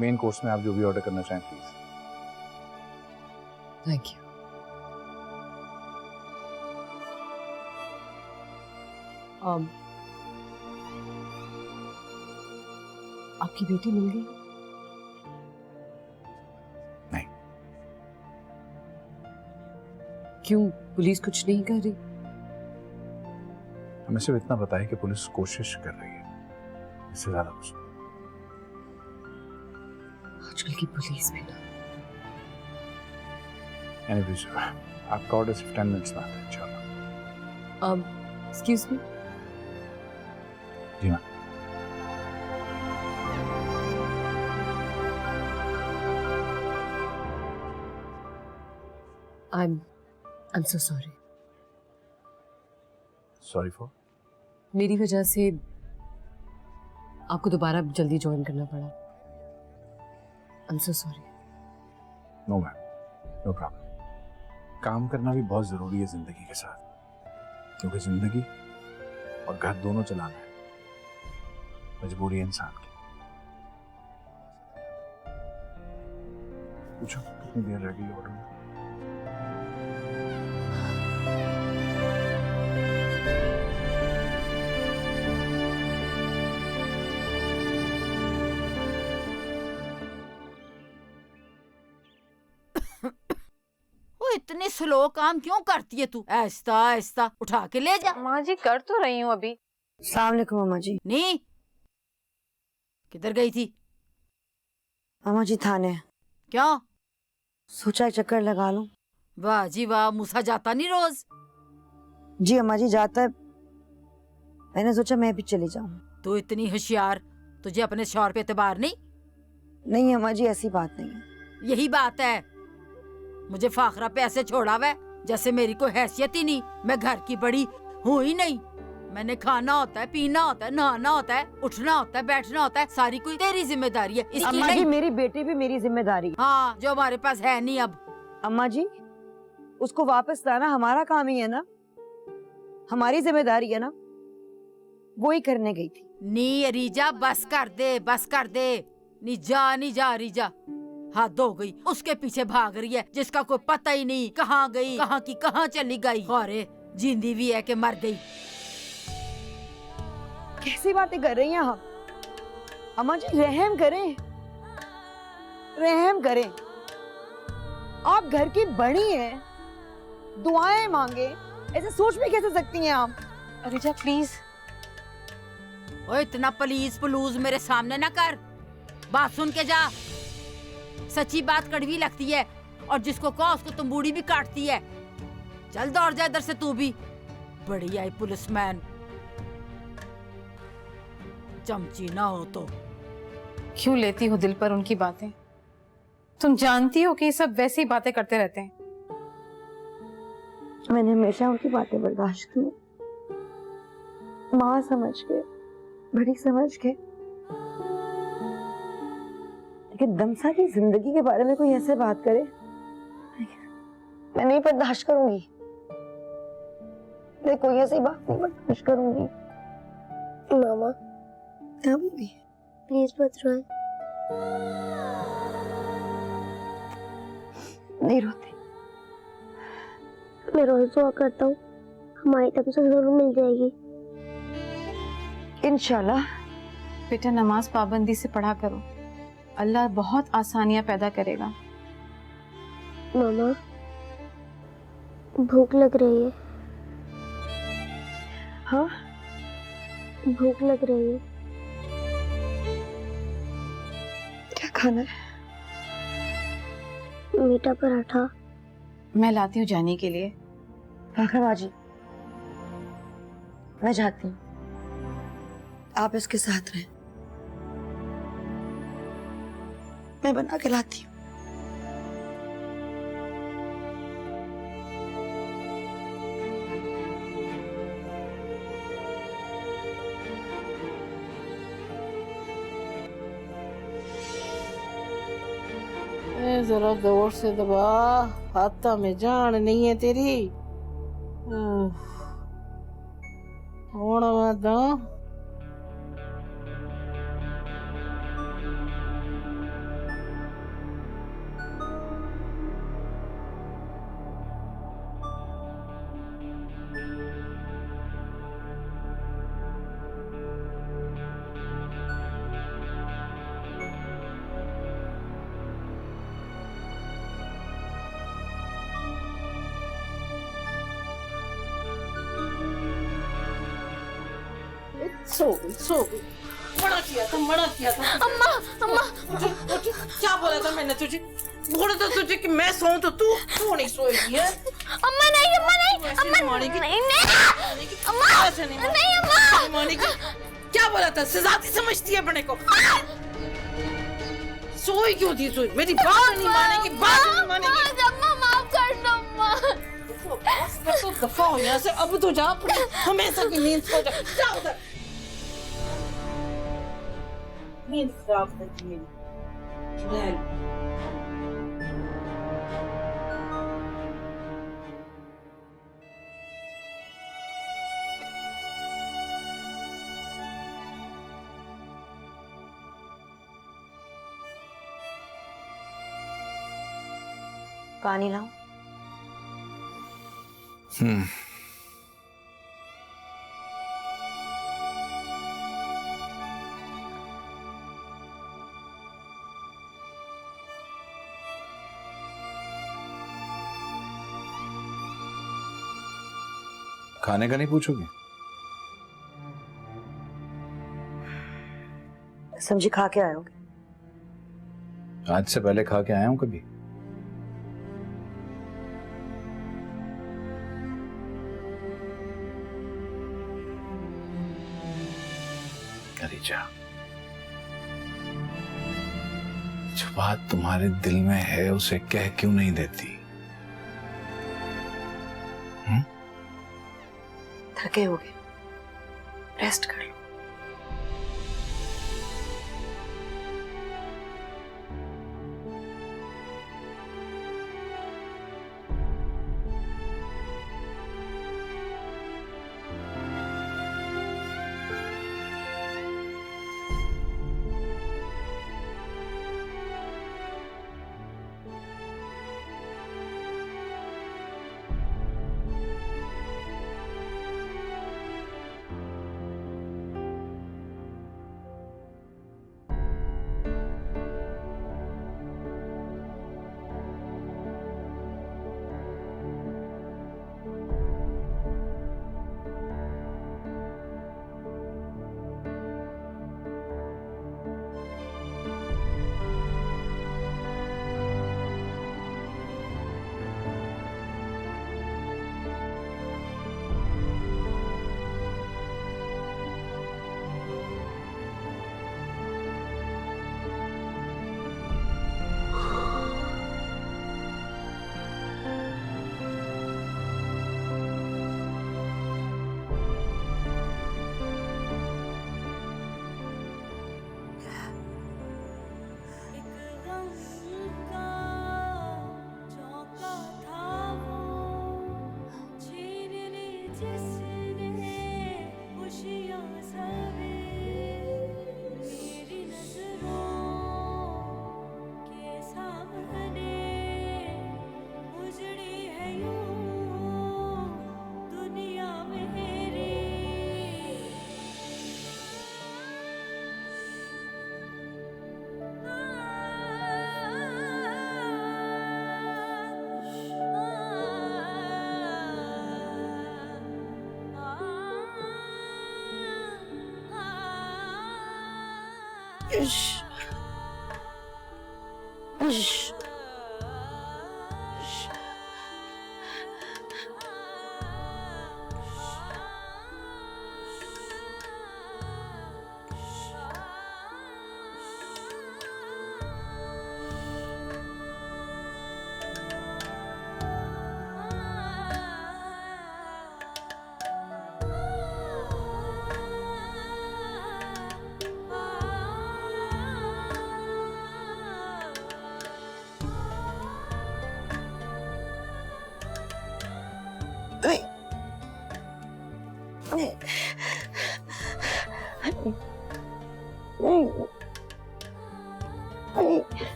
मेन कोर्स में आप जो भी ऑर्डर करना चाहें प्लीज। Thank you. आपकी बेटी मिल गई? नहीं। क्यों, पुलिस कुछ नहीं कर रही? हमें सिर्फ इतना पता है कि पुलिस कोशिश कर रही है, इससे ज्यादा कुछ। आजकल की पुलिस भी ना। एनीवेज, आपका ऑर्डर सिर्फ 10 मिनट्स में आता है इंशाल्लाह। Excuse me. जी ma'am. I'm so sorry. Sorry for? मेरी वजह से आपको दोबारा जल्दी ज्वाइन करना पड़ा। I'm so sorry. No ma'am, no problem. काम करना भी बहुत जरूरी है जिंदगी के साथ, क्योंकि जिंदगी और घर दोनों चलाना है, मजबूरी है इंसान की। पूछो कितनी देर रह गई ऑर्डर में? इतने स्लो काम क्यों करती है तू? ऐसा ऐसा उठा के ले जा। माँ जी कर तो रही हूँ अभी। अस्सलाम वालेकुम मामा जी। नहीं, किधर गई थी? मामा जी थाने। क्यों? सोचा एक चक्कर लगा लूं। वाह जी वाह, मूसा जाता नहीं रोज? जी अम्मा जी जाता है, मैंने सोचा मैं भी चली जाऊं। तू इतनी होशियार, तुझे अपने शौहर पे एतबार नहीं? नहीं अम्मा जी ऐसी बात नहीं है। यही बात है, मुझे फाखरा पे ऐसे छोड़ा हुआ जैसे मेरी कोई हैसियत ही नहीं। मैं घर की बड़ी हूँ ही नहीं। मैंने खाना होता है, पीना होता है, नहाना होता है, उठना होता है, बैठना होता है, सारी कोई तेरी जिम्मेदारी है। इसकी अम्मा नहीं। जी मेरी बेटी भी मेरी जिम्मेदारी। हाँ, जो हमारे पास है नहीं अब। अम्मा जी उसको वापस लाना हमारा काम ही है ना, हमारी जिम्मेदारी है ना, वो ही करने गई थी। नी रीजा बस कर दे, बस कर दे। नी जा रीजा, हद हो गई। उसके पीछे भाग रही है जिसका कोई पता ही नहीं कहाँ गई, कहाँ की कहाँ चली गई। अरे जिंदी भी है कि मर गई। कैसी बातें कर रही हैं आप? अम्मा जी रहम करें, रहम करें। आप घर की बड़ी हैं, दुआएं मांगे, ऐसे सोच भी कैसे सकती हैं आप? रिचा प्लीज। ओए इतना प्लीज प्लूज मेरे सामने ना कर, बात सुन के जा। सच्ची बात कड़वी लगती है और जिसको कहो उसको तुम बूढ़ी भी काटती है। चल दौड़ जा इधर से तू भी, बड़ी आई पुलिसमैन, चमची ना हो तो। क्यों लेती हो दिल पर उनकी बातें? तुम जानती हो कि ये सब वैसी बातें करते रहते हैं। मैंने हमेशा उनकी बातें बर्दाश्त की, माँ समझ के, बड़ी समझ के। लेकिन दमसा की जिंदगी के बारे में कोई ऐसे बात करे, मैं नहीं बर्दाश्त करूंगी। मैं कोई ऐसी बात नहीं बर्दाश्त करूंगी। मामा प्लीज मत रोए। नहीं रोती। मैं रोज दुआ करता हूँ हमारी तरफ से जरूर मिल जाएगी इंशाल्लाह। बेटा नमाज पाबंदी से पढ़ा करो, अल्लाह बहुत आसानियां पैदा करेगा। मामा भूख लग रही है। हाँ भूख लग रही है। क्या खाना है? मीठा पराठा। मैं लाती हूँ जाने के लिए। फाखरा बाजी, मैं जाती हूँ, आप इसके साथ रहें, मैं बना के लाती हूँ। जरा जोर से दबा, हाथा में जान नहीं है तेरी। मना किया था, मना किया था। अम्मा अम्मा क्या बोला था मैंने तुझे? बोला था तुझे कि मैं सोऊं तो तू नहीं सोएगी है? अम्मा नहीं, अम्मा नहीं, अम्मा नहीं, नहीं अम्मा नहीं, अम्मा क्या बोला था? सजाती समझती है अपने को? सोई क्यों थी? सोई मेरी बात नहीं मानेगी, बात नहीं मानेगी। अम्मा माफ कर दो अम्मा। तो दफा हो यहाँ से, अब तो जा, हमेशा की नींद सो जा, जा उधर। नींद खराब करती मेरी। पानी लाऊं? खाने का नहीं पूछोगे? समझी खा के आए होगे। आज से पहले खा के आया हूं कभी? रिचा, जो बात तुम्हारे दिल में है उसे कह क्यों नहीं देती? थके होगे, रेस्ट कर लो।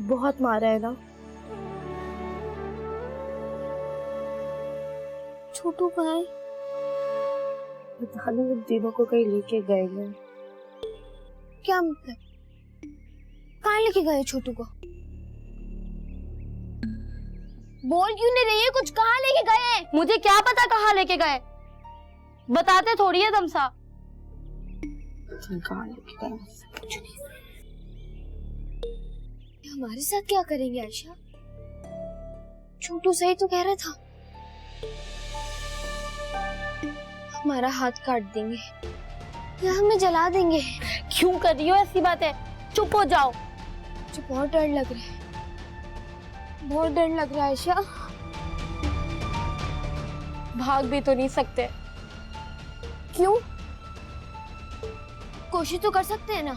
बहुत मारा है ना? छोटू कहाँ है? पता नहीं, दीपक को कहीं लेके गए हैं। क्या मतलब? कहाँ लेके गए छोटू को? बोल क्यों नहीं रही है कुछ? कहाँ लेके गए? मुझे क्या पता कहाँ लेके गए, बताते थोड़ी है दमसा। कहाँ लेके गए कुछ नहीं। हमारे साथ क्या करेंगे आयशा? छोटू सही तो कह रहा था, हमारा हाथ काट देंगे या हमें जला देंगे। क्यों कर रही हो ऐसी बातें? चुप हो जाओ। मुझे बहुत डर लग रहा है, बहुत डर लग रहा है आयशा। भाग भी तो नहीं सकते। क्यों? कोशिश तो कर सकते हैं ना।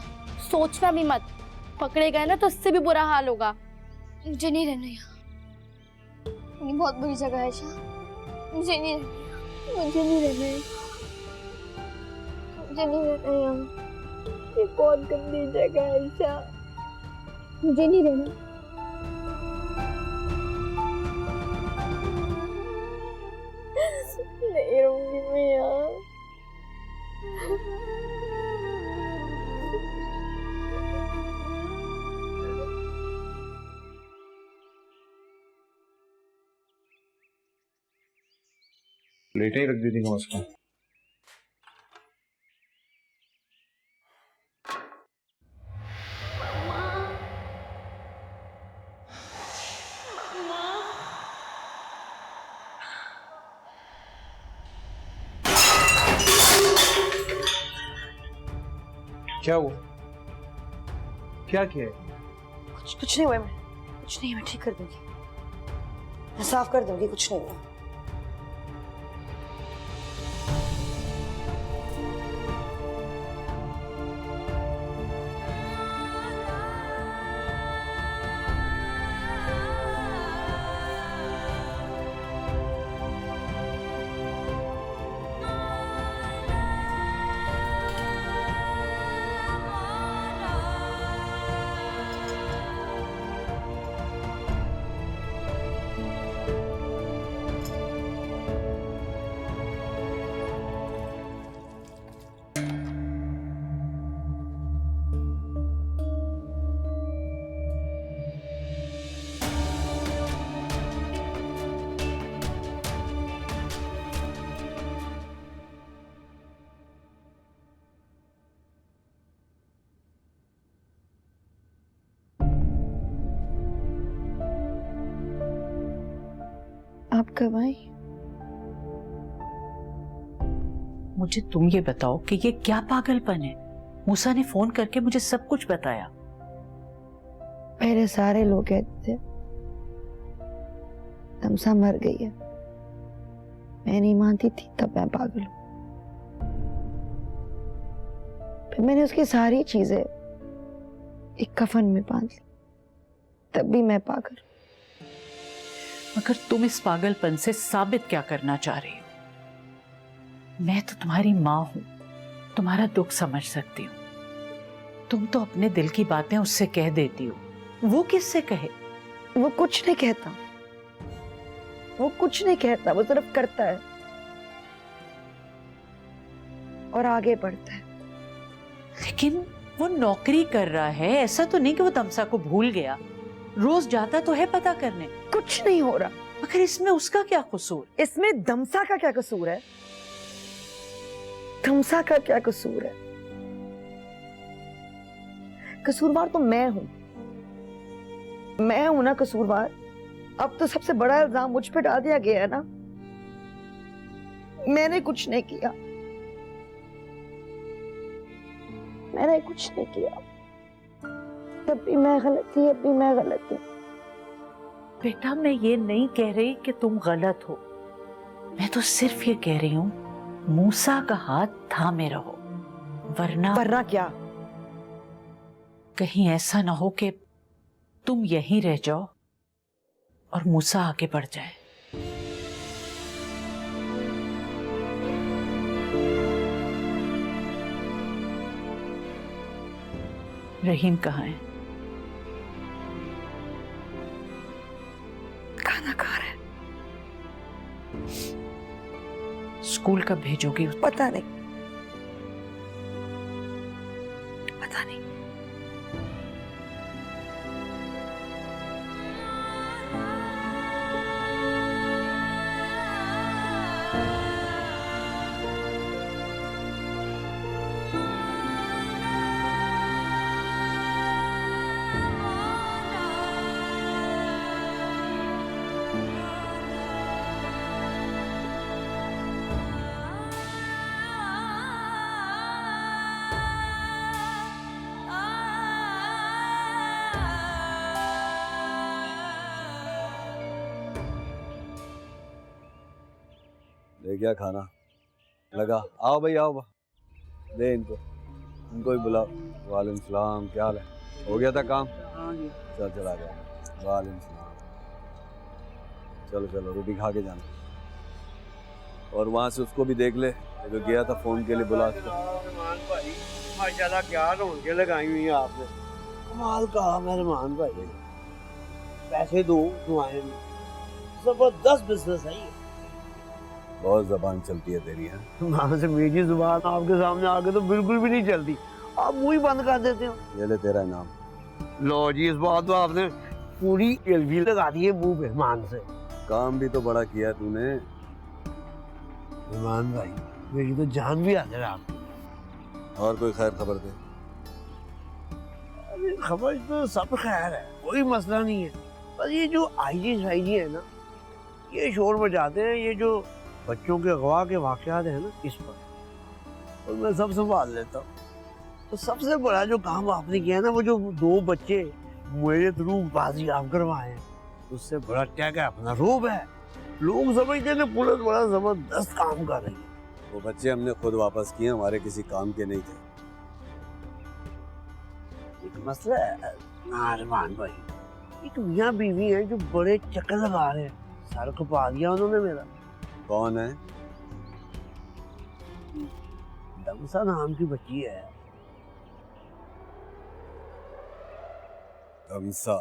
सोचना भी मत, पकड़े गए ना तो इससे भी बुरा हाल होगा। मुझे नहीं रहना यहाँ, ये बहुत बुरी जगह है आयशा। मुझे नहीं रहना, मुझे नहीं रहना है, मुझे नहीं रहना यहाँ। ये बहुत गंदी जगह है आयशा, मुझे नहीं रहना। नहीं रहूंगी मैं यहाँ। प्लेटें ही रख दी थी उसको। क्या हुआ? क्या किया है? कुछ नहीं हुआ, मैं कुछ नहीं, मैं ठीक कर दूंगी, मैं साफ कर दूंगी, कुछ नहीं हुआ। आप कब आई? मुझे तुम ये बताओ कि ये क्या पागलपन है? मूसा ने फोन करके मुझे सब कुछ बताया। पहले सारे लोग कहते थे तमसा मर गई है, मैं नहीं मानती थी, तब मैं पागल हूं। फिर मैंने उसकी सारी चीजें एक कफन में बांध ली, तब भी मैं पागल हूं। मगर तुम इस पागलपन से साबित क्या करना चाह रही हो? मैं तो तुम्हारी माँ हूं, तुम्हारा दुख समझ सकती हूँ। तुम तो अपने दिल की बातें उससे कह देती हो, वो किससे कहे? वो कुछ नहीं कहता, वो कुछ नहीं कहता, वो सिर्फ करता है और आगे बढ़ता है। लेकिन वो नौकरी कर रहा है, ऐसा तो नहीं कि वो तमसा को भूल गया। रोज जाता तो है पता करने। कुछ नहीं हो रहा, मगर इसमें उसका क्या कसूर? इसमें दमसा का क्या कसूर है? दमसा का क्या कसूर है? कसूरवार तो मैं हूं ना कसूरवार। अब तो सबसे बड़ा इल्जाम मुझ पे डाल दिया गया है ना। मैंने कुछ नहीं किया, मैंने कुछ नहीं किया। तब भी मैं गलत थी, अब भी मैं गलत थी। बेटा मैं ये नहीं कह रही कि तुम गलत हो, मैं तो सिर्फ ये कह रही हूँ मूसा का हाथ थामे रहो, वरना क्या? कहीं ऐसा ना हो कि तुम यहीं रह जाओ और मूसा आगे बढ़ जाए। रहीम कहाँ है? खाना खा रहे। स्कूल कब भेजोगी? पता नहीं, पता नहीं। ले गया खाना लगा। आओ भाई आओ, दे इनको, इनको भी बुलाओ। वालेकुम सलाम, क्या हाल है? हो गया था काम? चल चला गया। वालेकुम सलाम। चलो चलो रोटी खा के जाना, और वहाँ से उसको भी देख ले, तो गया था फोन के लिए बुला उसको। माशाल्लाह क्या रौनकें लगाई हुई हैं आपने। कमाल का मेहमान भाई, पैसे दो दुआएं, जबरदस्त बिजनेस है ये। बहुत जबान चलती है तेरी है। वहाँ से मेरी जुबान आपके सामने आके तो बिल्कुल भी नहीं चलती, आप मुंह ही बंद कर देते हो। ये ले तेरा इनाम। लो जी, इस बात तो आपने पूरी एलवी लगा दी है मुंह पे। मान से काम भी तो बड़ा किया तूने। मेहमान भाई मेरी तो जान भी हाजिर है आपकी। और कोई खैर खबर दे। अरे खबर तो सब खैर है, कोई मसला नहीं है। बस ये जो आईजी साईजी है ना, ये शोर मचाते हैं, ये जो बच्चों के अगवा के वाकयात है ना, इस पर, और मैं सब संभाल लेता हूँ। तो सबसे बड़ा जो काम आपने किया ना, वो जो 2 बच्चे मेरे थ्रू बाजियाब करवाए हैं, उससे बड़ा टैग है अपना रोब है। लोग समझते हैं पुलिस बड़ा जबरदस्त काम कर रही है। वो बच्चे हमने खुद वापस किए, हमारे किसी काम के नहीं थे। एक मसला है नारमान भाई, एक मियाँ बीवी है जो बड़े चक्कर लगा रहे हैं। सर खपा दिया उन्होंने मेरा। कौन है? दमसा नाम की बच्ची है। दमसा?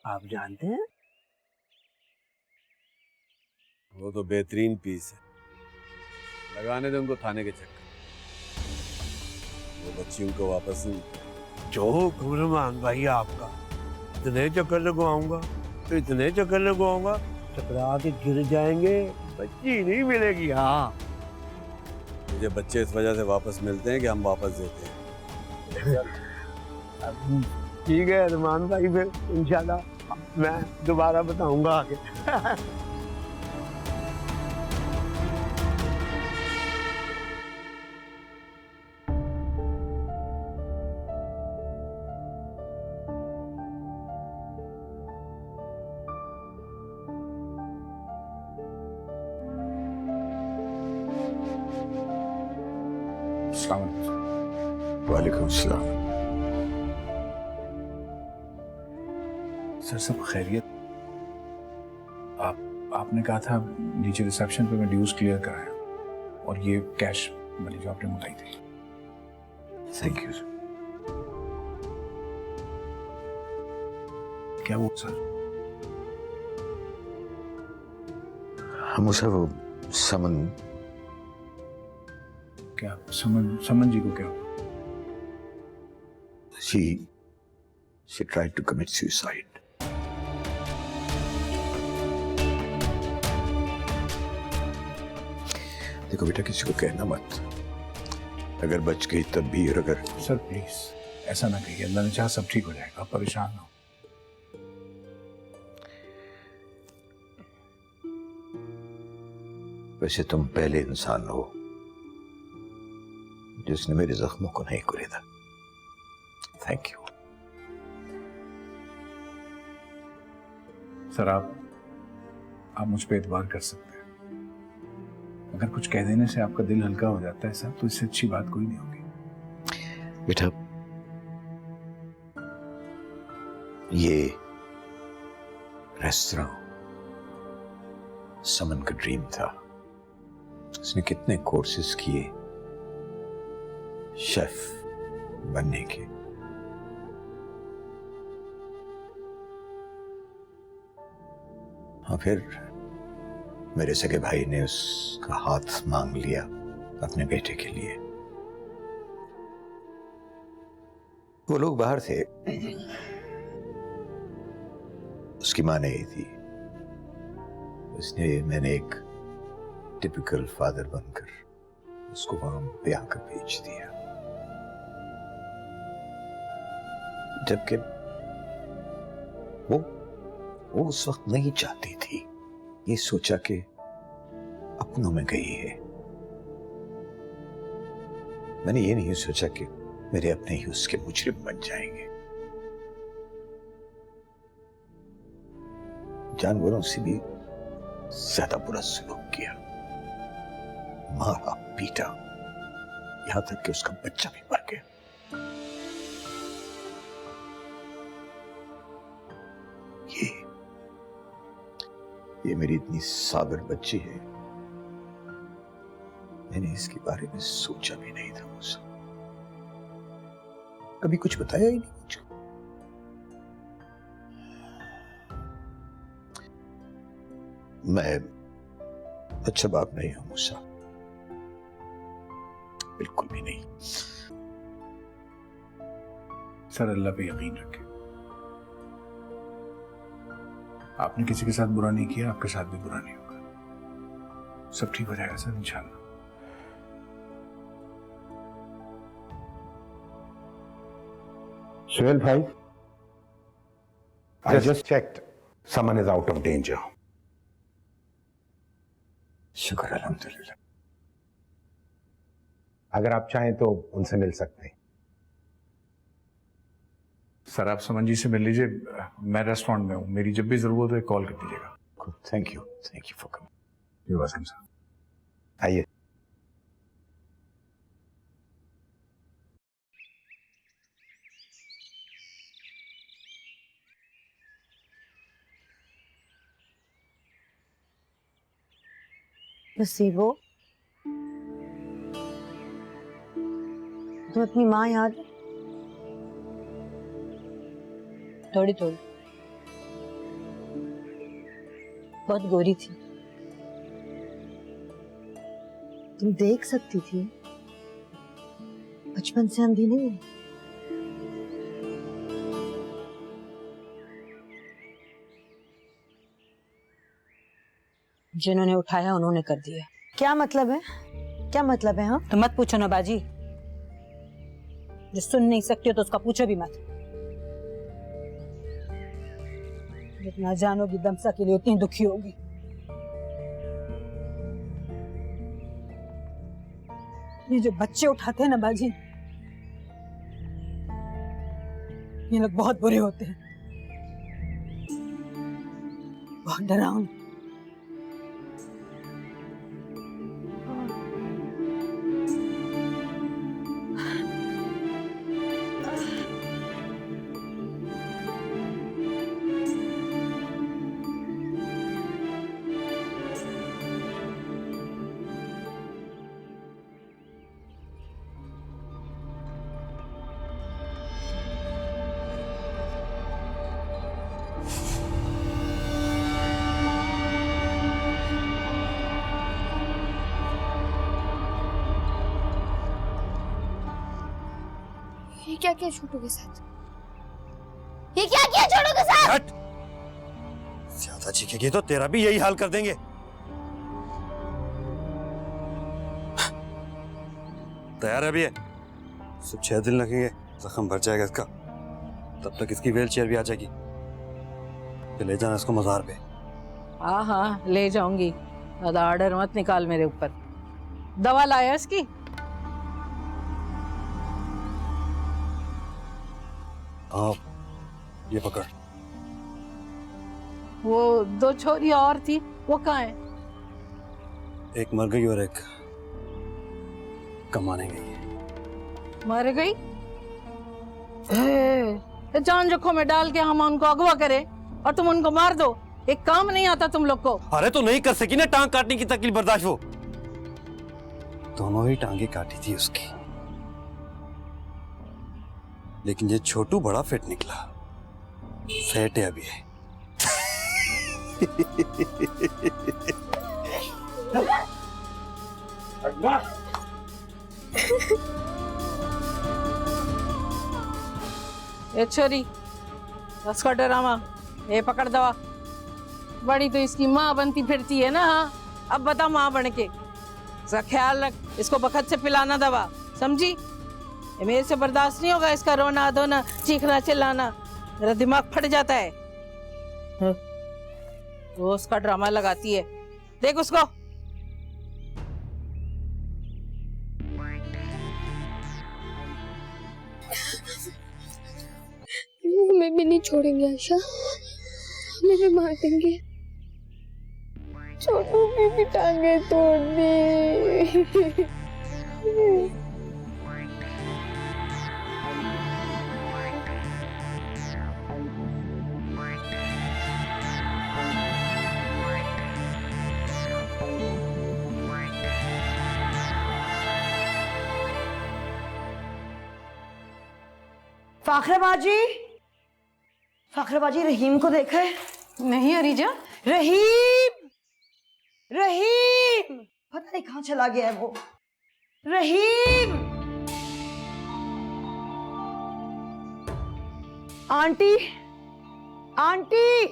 आप जानते हैं? वो तो बेहतरीन पीस है, लगाने दे उनको थाने के चक्कर। वो बच्ची उनको वापस नहीं। जो हुक्म भाई आपका, इतने चक्कर लगवाऊंगा तो इतने चक्कर लगवाऊंगा, टकरा के गिर जाएंगे, बच्ची नहीं मिलेगी। हाँ, मुझे बच्चे इस वजह से वापस मिलते हैं कि हम वापस देते हैं। ठीक है अरमान भाई, फिर इंशाल्लाह मैं दोबारा बताऊंगा आगे। वालेकुम सलाम। सर सब खैरियत? आपने कहा था नीचे रिसेप्शन पे मैं ड्यूज क्लियर कराया, और ये कैश मनी जो आपने मंगाई थी। Thank you. क्या वो सर? हम उसे वो समन क्या समन जी को क्या हुआ? She tried to commit suicide. देखो बेटा, किसी को कहना मत, अगर बच गई तब भी, और अगर... सर प्लीज ऐसा ना कहिए, अल्लाह ने चाहा सब ठीक हो जाएगा, आप परेशान ना हो। वैसे तुम पहले इंसान हो जिसने मेरे जख्मों को नहीं कुरेदा। Thank you. सर आप मुझ पे एतबार कर सकते हैं। अगर कुछ कह देने से आपका दिल हल्का हो जाता है सर, तो इससे अच्छी बात कोई नहीं होगी। बेटा, ये रेस्टोरेंट समन का ड्रीम था। उसने कितने कोर्सेज किए शेफ बनने के। और फिर मेरे सगे भाई ने उसका हाथ मांग लिया अपने बेटे के लिए। वो लोग बाहर थे, उसकी मां नहीं थी, इसलिए मैंने एक टिपिकल फादर बनकर उसको वहां ब्याह कर भेज दिया। जबकि वो उस वक्त नहीं चाहती थी, ये सोचा कि अपनों में गई है। मैंने ये नहीं सोचा कि मेरे अपने ही उसके मुजरिम बन जाएंगे। जानवरों से भी ज्यादा बुरा सलूक किया, मारा पीटा, यहां तक कि उसका बच्चा भी मर गया। ये मेरी इतनी साबिर बच्ची है, मैंने इसके बारे में सोचा भी नहीं था मुझसे, कभी कुछ बताया ही नहीं मुझको। मैं अच्छा बाप नहीं हूं मूसा, बिल्कुल भी नहीं। सर अल्लाह पे यकीन रखें, आपने किसी के साथ बुरा नहीं किया, आपके साथ भी बुरा नहीं होगा। सब ठीक हो जाएगा सर इंशाल्लाह। Suhail bhai, I just checked. Someone is out of danger. शुक्र अल्हम्दुलिल्लाह। अगर आप चाहें तो उनसे मिल सकते हैं। सर आप समन जी से मिल लीजिए, मैं रेस्टोरेंट में हूँ, मेरी जब भी जरूरत हो कॉल कर दीजिएगा। Thank you for coming. You welcome sir. आइए। नसीबो, तुम्हें अपनी माँ याद है? थोड़ी थोड़ी, बहुत गोरी थी। तुम देख सकती थी, बचपन से अंधी नहीं है। जिन्होंने उठाया उन्होंने कर दिया। क्या मतलब है? क्या मतलब है? हाँ, तो मत पूछो ना बाजी, जो सुन नहीं सकती हो तो उसका पूछो भी मत। जितना जानोगी दमसा के लिए उतनी दुखी होगी। ये जो बच्चे उठाते हैं ना बाजी, ये लोग बहुत बुरे होते हैं, बहुत डरावने। ये क्या किया छोटू के साथ? ये क्या किया छोटू के साथ? ज्यादा चीखेगी तो तेरा भी यही हाल कर देंगे। तैयार है अभी? सिर्फ 6 दिन लगेंगे, जख्म भर जाएगा इसका। तब तक इसकी व्हील चेयर भी आ जाएगी। फिर ले जाना इसको मज़ार पे। हाँ हाँ ले जाऊंगी, ज्यादा ऑर्डर मत निकाल मेरे ऊपर। दवा लाया इसकी? हाँ, ये पकड़। वो 2 छोरी और थी, वो कहाँ है? एक मर गई और एक कमाने गई है। मर गई? जान जोखिम में डाल के हम उनको अगवा करें और तुम उनको मार दो, एक काम नहीं आता तुम लोग को। अरे तो नहीं कर सकी ना टांग काटने की तकलीफ बर्दाश्त। वो दोनों ही टांगे काटी थी उसकी, लेकिन ये छोटू बड़ा फिट निकला। सेट है अभी है। ये छोरी बस का ड्रामा, ये पकड़ दवा। बड़ी तो इसकी माँ बनती फिरती है ना। हाँ अब बता माँ बन के, इसका ख्याल रख, इसको बखत से पिलाना दवा, समझी? ये मेरे से बर्दाश्त नहीं होगा इसका रोना धोना, चीखना चिल्लाना, मेरा दिमाग फट जाता है। वो उसका ड्रामा लगाती है, देख उसको। हमें भी नहीं छोड़ेंगे आयशा, हमें भी मार देंगे। छोटू की भी टांगे तोड़ दी। फाखराबाजी, रहीम को देखा है? नहीं अरीजा। रहीम, रहीम पता नहीं कहाँ चला गया है वो। रहीम, आंटी, आंटी,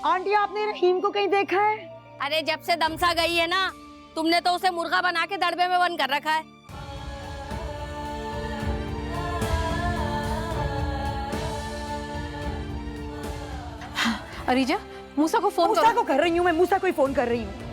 आंटी आपने रहीम को कहीं देखा है? अरे जब से दमसा गई है ना, तुमने तो उसे मुर्गा बना के दड़बे में बंद कर रखा है। अरीजा, मूसा को फोन मूसा को कर रही हूँ मैं, मूसा को ही फोन कर रही हूँ।